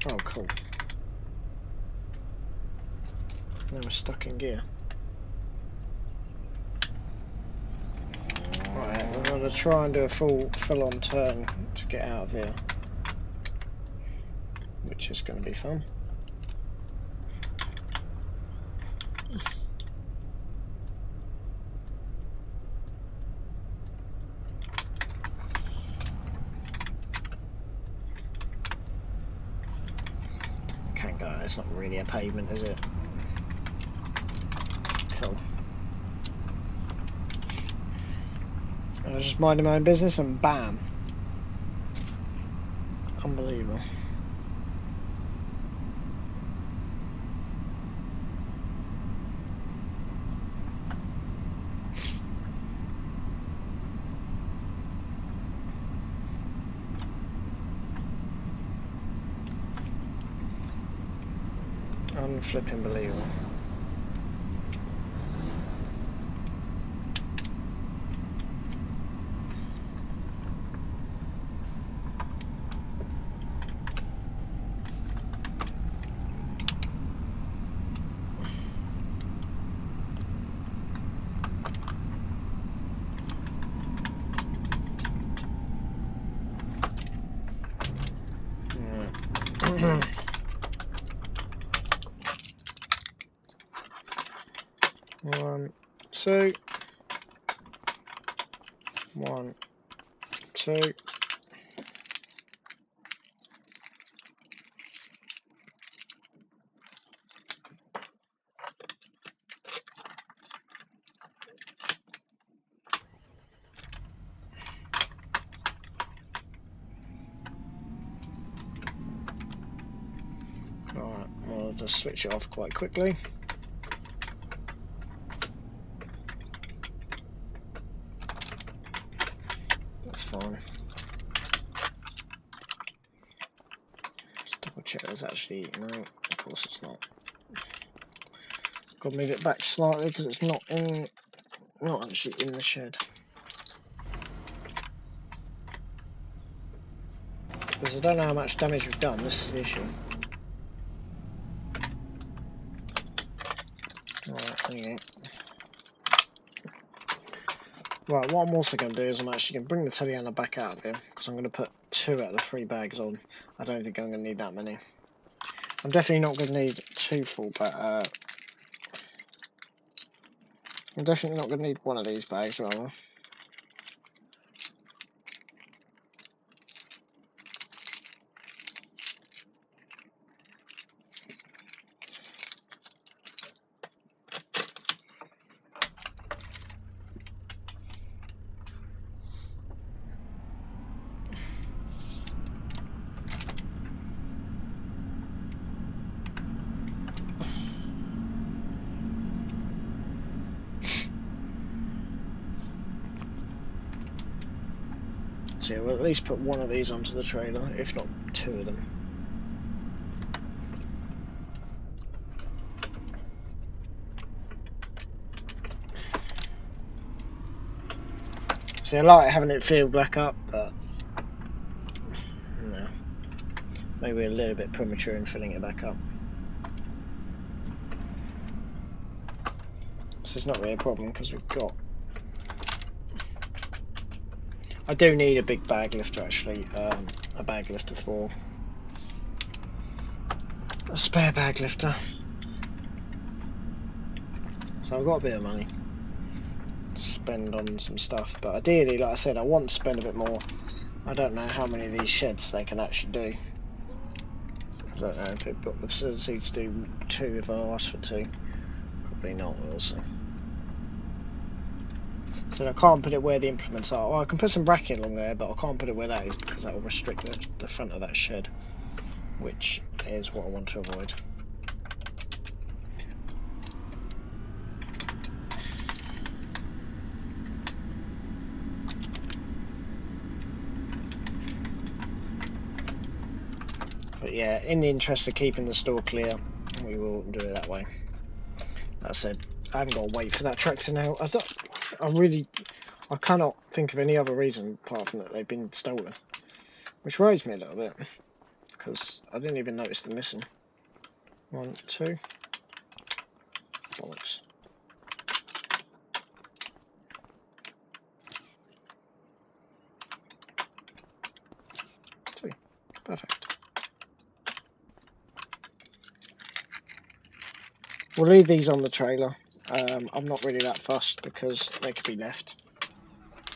Oh, cool. Now we're stuck in gear. Right, we're going to try and do a full-on turn to get out of here, which is going to be fun. Can't go. It's not really a pavement, is it? Cool. I was just minding my own business and bam. Unbelievable. Unflipping believable. 1, 2. 1, 2. Alright, we'll just switch it off quite quickly. That's fine. Just double check there's actually, no, of course it's not. Got to move it back slightly because it's not actually in the shed. Because I don't know how much damage we've done, this is the issue. Right, there you go. Right, what I'm also going to do is I'm actually going to bring the Teleana back out of here, because I'm going to put 2 out of the 3 bags on. I don't think I'm going to need that many. I'm definitely not going to need 2 full bags. I'm definitely not going to need 1 of these bags, rather. So yeah, we'll at least put 1 of these onto the trailer, if not 2 of them. See, I like having it filled back up, but no, maybe a little bit premature in filling it back up. This is not really a problem because we've got. I do need a big bag lifter actually, a bag lifter for a spare bag lifter. So I've got a bit of money to spend on some stuff, but ideally, like I said, I want to spend a bit more. I don't know how many of these sheds they can actually do. I don't know if they've got the facility to do 2 if I ask for 2. Probably not, we'll see. So I can't put it where the implements are. Well, I can put some bracket along there, but I can't put it where that is because that will restrict the front of that shed, which is what I want to avoid. But yeah, in the interest of keeping the store clear, we will do it that way. That said, I haven't got to wait for that tractor now. I cannot think of any other reason apart from that they've been stolen, which worries me a little bit because I didn't even notice them missing. 1, 2, bollocks. 2, perfect. We'll leave these on the trailer. I'm not really that fussed because they could be left.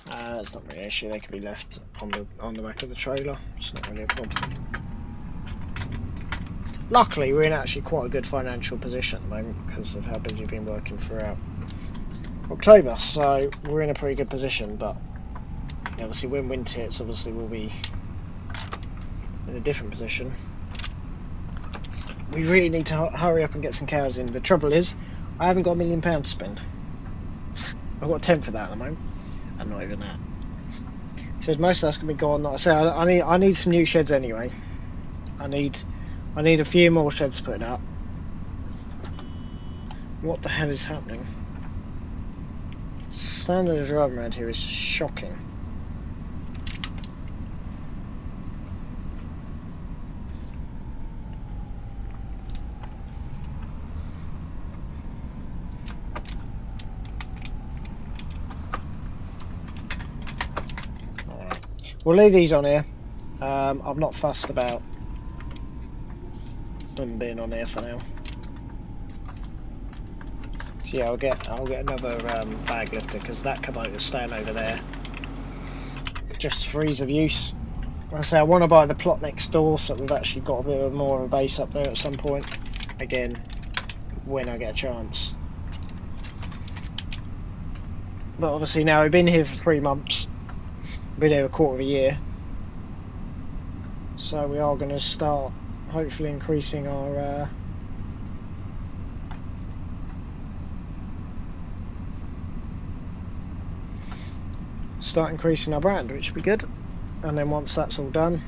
It's not really an issue. They could be left on the back of the trailer. It's not really a problem. Luckily, we're in actually quite a good financial position at the moment because of how busy we've been working throughout October. So we're in a pretty good position. But obviously, when winter hits, obviously we'll be in a different position. We really need to hurry up and get some cows in. The trouble is, I haven't got £1 million to spend. I've got 10 for that at the moment, and not even that. So most of that's gonna be gone. Like I say, I need some new sheds anyway. I need a few more sheds put up. What the hell is happening? Standard of driving around here is shocking. We'll leave these on here. I'm not fussed about them being on here for now. So So yeah, I'll get another bag lifter because that Kubota's staying over there just for ease of use. Like I say, I want to buy the plot next door so we've actually got a bit more of a base up there at some point. Again, when I get a chance. But obviously now we've been here for 3 months. Been here a quarter of a year. So we are going to start hopefully increasing our brand, which would be good. And then once that's all done,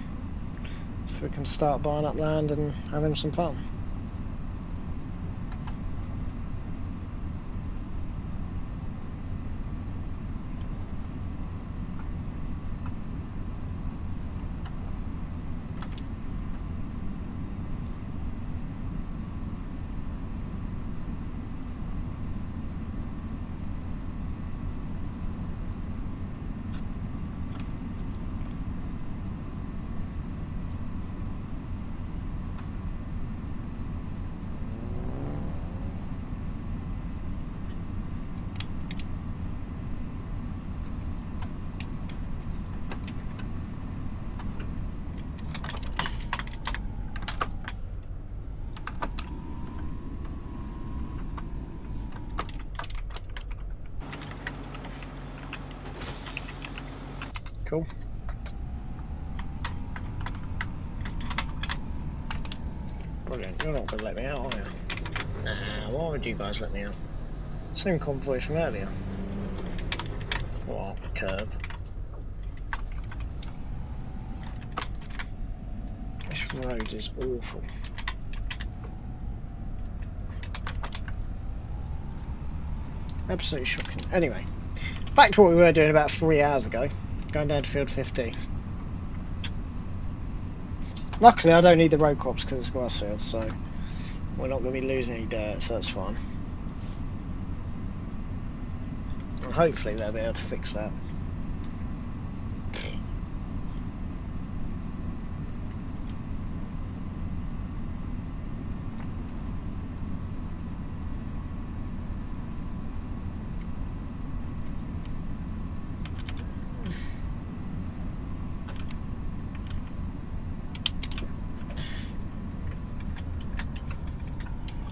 so we can start buying up land and having some fun. Cool. Brilliant. You're not going to let me out, are you? Nah, why would you guys let me out? Same convoy from earlier. What? Curb. This road is awful. Absolutely shocking. Anyway, back to what we were doing about 3 hours ago. Going down to field 15. Luckily I don't need the road crops because it's grass field, so we're not going to be losing any dirt, so that's fine. And hopefully they'll be able to fix that.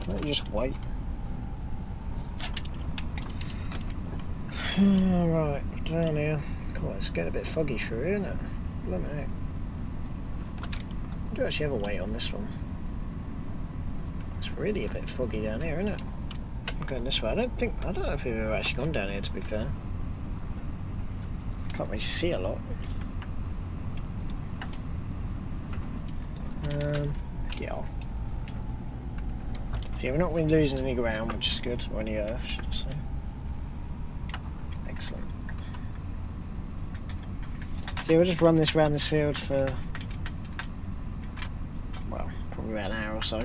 Let me just wait. Alright, down here. Cool, it's getting a bit foggy through here, isn't it? Let me know. I do actually have a wait on this one. It's really a bit foggy down here, isn't it? I'm going this way. I don't know if we've ever actually gone down here, to be fair. Can't really see a lot. Yeah. So yeah, we're not really losing any ground, which is good, or any earth, should I say. Excellent. So yeah, we'll just run this around this field for, well, probably about an hour or so.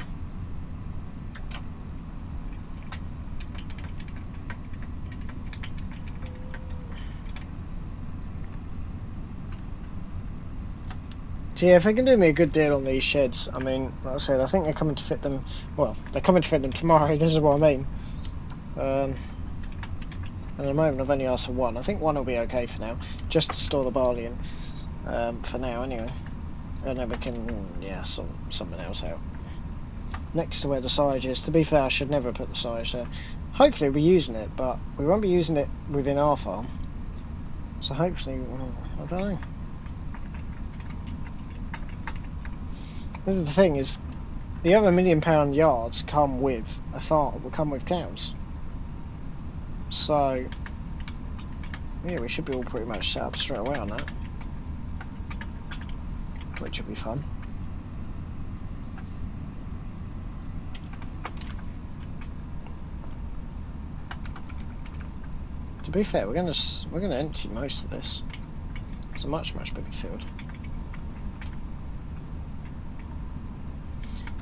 So yeah, if they can do me a good deal on these sheds, I mean, like I said, I think they're coming to fit them, well, they're coming to fit them tomorrow, this is what I mean. And at the moment I've only asked for one. I think one will be okay for now, just to store the barley in, for now anyway. And then we can, yeah, sort something else out. Next to where the silage is, to be fair, I should never put the silage there. Hopefully we'll be using it, but we won't be using it within our farm. So hopefully, I don't know. The thing is, the other £1 million yards come with a farm, will come with cows. So, yeah, we should be all pretty much set up straight away on that, which will be fun. To be fair, we're gonna empty most of this. It's a much bigger field.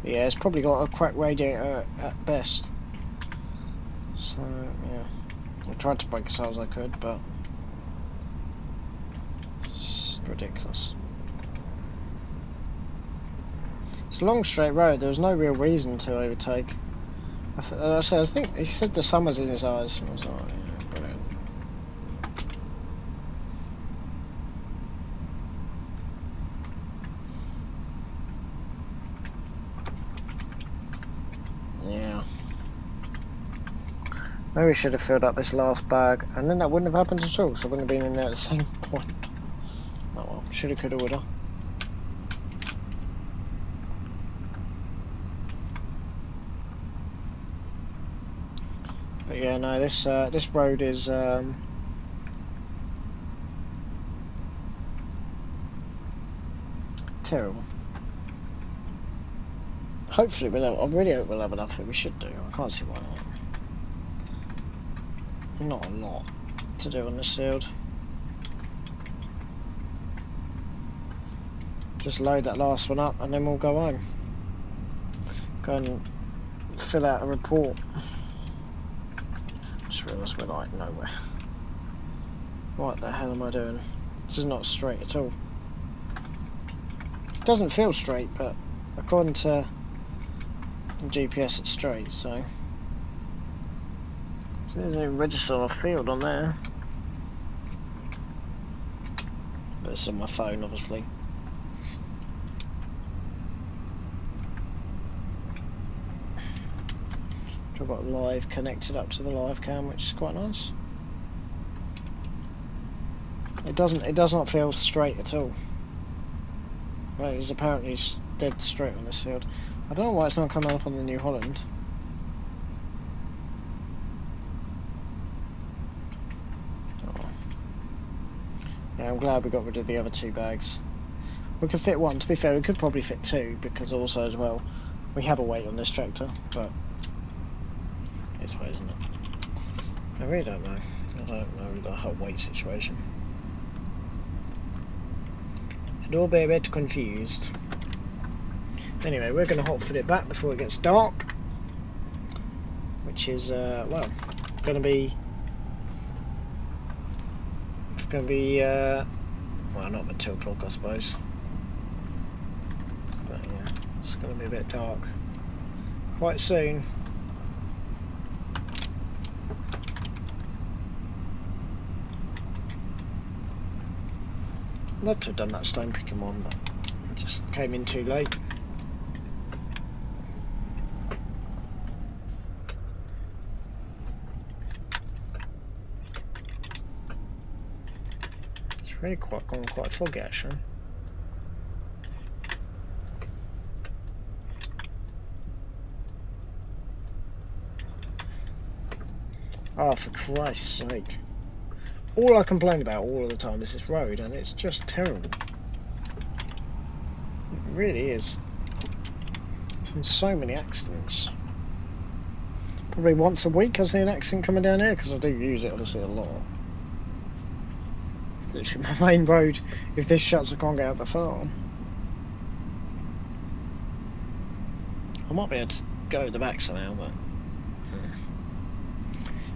Yeah, it's probably got a cracked radiator at best. So, yeah. I tried to break as hard as I could, but it's ridiculous. It's a long straight road, there was no real reason to overtake. I think he said the sun was in his eyes. I was like, yeah, brilliant. Yeah. Maybe we should have filled up this last bag, and then that wouldn't have happened at all, so I wouldn't have been in there at the same point. Oh well, shoulda, coulda, woulda. But yeah, no, this road is terrible. Hopefully I really hope we'll have enough. We should do. I can't see why not. Not a lot to do on this field. Just load that last one up and then we'll go home. Go and fill out a report. Just realised we're like nowhere. What the hell am I doing? This is not straight at all. It doesn't feel straight, but according to GPS it's straight, so there's no register on a field on there. But it's on my phone, obviously. I've got live connected up to the live cam, which is quite nice. It does not feel straight at all. Well, it's apparently dead straight on this field. I don't know why it's not coming up on the New Holland. Oh. Yeah, I'm glad we got rid of the other two bags. We could fit one, to be fair, we could probably fit two, because also as well, we have a weight on this tractor, but it's way, isn't it? I really don't know. I don't know the whole weight situation. I'd all be a bit confused. Anyway, we're going to hot foot it back before it gets dark, which is, well, going to be, it's going to be, well, not at 2 o'clock, I suppose, but yeah, it's going to be a bit dark quite soon. I'd love to have done that stone picking one, but it just came in too late. It's really gone quite foggy actually. Oh, for Christ's sake. All I complain about all of the time is this road, and it's just terrible. It really is. There's been so many accidents. Probably once a week I see an accident coming down here, because I do use it obviously a lot. It's literally my main road. If this shuts, I can't get out the farm. I might be able to go at the back somehow, but...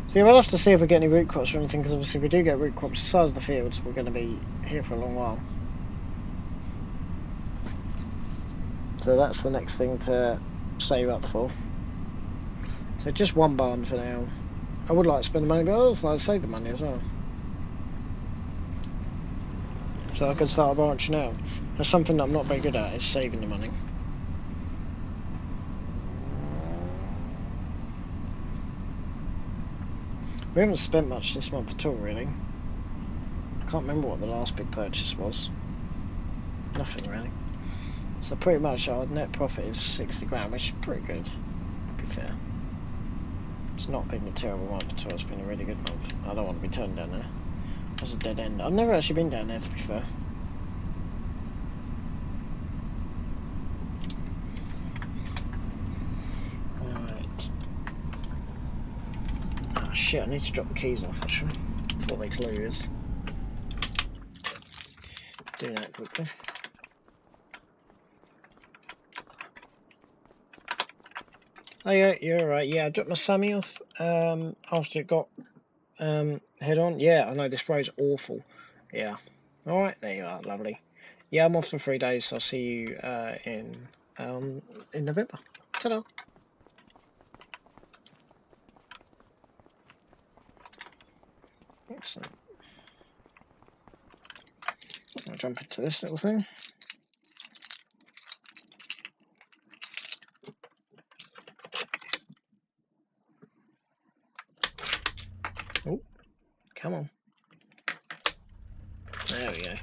See, we'll have to see if we get any root crops or anything, because obviously if we do get root crops the size of the fields, we're going to be here for a long while. So that's the next thing to save up for. So just one barn for now. I would like to spend the money, but I'd also like to save the money as well. So I can start branching out. That's something that I'm not very good at, is saving the money. We haven't spent much this month at all, really. I can't remember what the last big purchase was. Nothing, really. So pretty much our net profit is 60 grand, which is pretty good, to be fair. It's not been a terrible month at all, it's been a really good month. I don't want to be turned down there. That's a dead end. I've never actually been down there, to be fair. Right. Oh shit, I need to drop the keys off actually, before they close. Do that quickly. Oh yeah, you're right. Yeah, I dropped my Sammy off after it got head on. Yeah, I know this road's awful. Yeah. Alright, there you are, lovely. Yeah, I'm off for 3 days, so I'll see you in November. Ta-da! Excellent. I'll jump into this little thing. Oh, come on. There we go.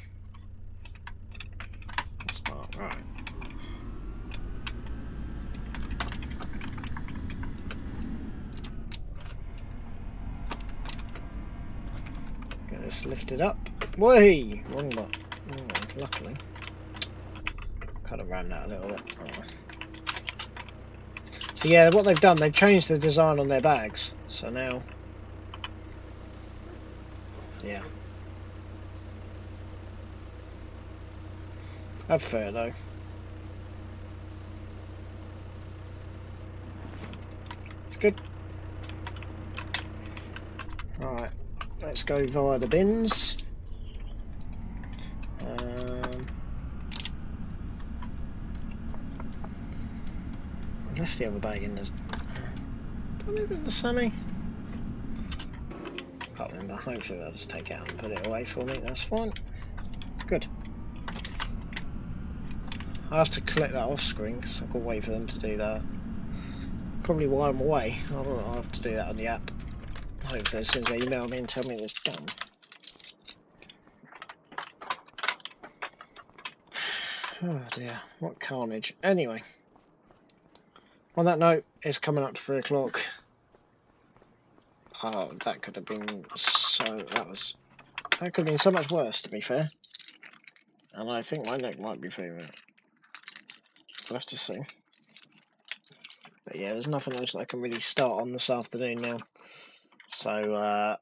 Start right. Get this lifted up. Whee! Wrong button. Oh, luckily. Kind of ran that a little bit. Oh. So yeah, what they've done, they've changed the design on their bags. So now, yeah. That's fair though. It's good. Alright, let's go via the bins. I left the other bag in the... Did I leave it in the semi? Can't remember. Hopefully they'll just take it out and put it away for me. That's fine. Good. I have to collect that off screen because I've got to wait for them to do that. Probably while I'm away. I'll have to do that on the app. Hopefully as soon as they email me and tell me it's done. Oh dear, what carnage. Anyway, on that note, it's coming up to 3 o'clock. Oh, that could have been so... That could have been so much worse, to be fair. And I think my neck might be feeling it. We'll have to see. But yeah, there's nothing else that I can really start on this afternoon now. So,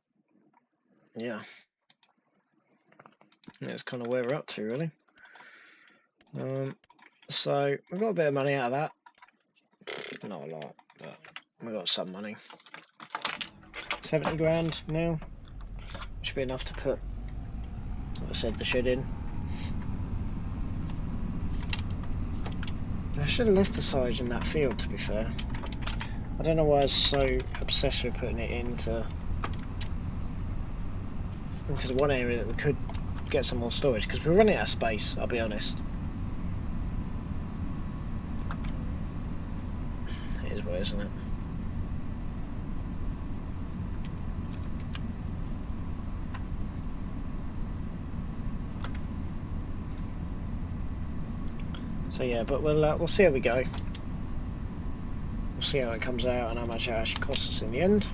yeah. That's kind of where we're up to, really. So, we've got a bit of money out of that. Not a lot, but we've got some money. 70 grand now. Which should be enough to put, like I said, the shed in. I should have left the size in that field, to be fair. I don't know why I was so obsessed with putting it into the one area that we could get some more storage, because we're running out of space, I'll be honest. It is what, isn't it? So yeah, but we'll see how we go. We'll see how it comes out and how much it actually costs us in the end.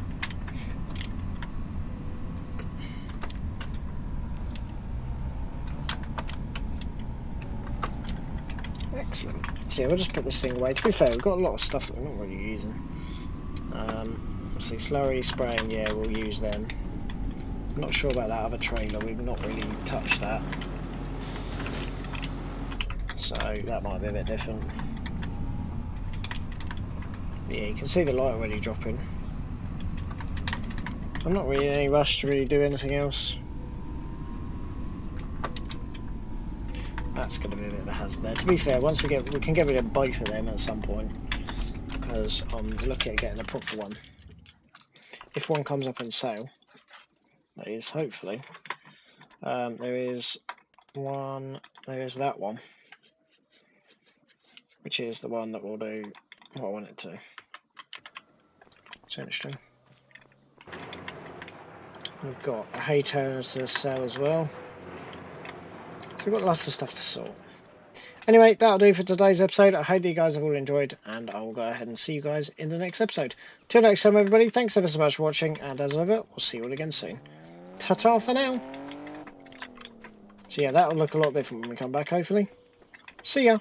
Excellent. So yeah, we'll just put this thing away. To be fair, we've got a lot of stuff that we're not really using. See, slurry spraying, yeah, we'll use them. I'm not sure about that other trailer, we've not really touched that. So that might be a bit different. But yeah, you can see the light already dropping. I'm not really in any rush to really do anything else. That's going to be a bit of a hazard there. To be fair, once we can get rid of both of them at some point, because I'm looking at getting a proper one. If one comes up on sale, that is, hopefully. There is that one, which is the one that will do what I want it to. So interesting. We've got a hay turners to sell as well. So we've got lots of stuff to sort. Anyway, that'll do for today's episode. I hope you guys have all enjoyed, and I will go ahead and see you guys in the next episode. Till next time, everybody, thanks ever so much for watching, and as ever, we'll see you all again soon. Ta-ta for now. So yeah, that'll look a lot different when we come back, hopefully. See ya.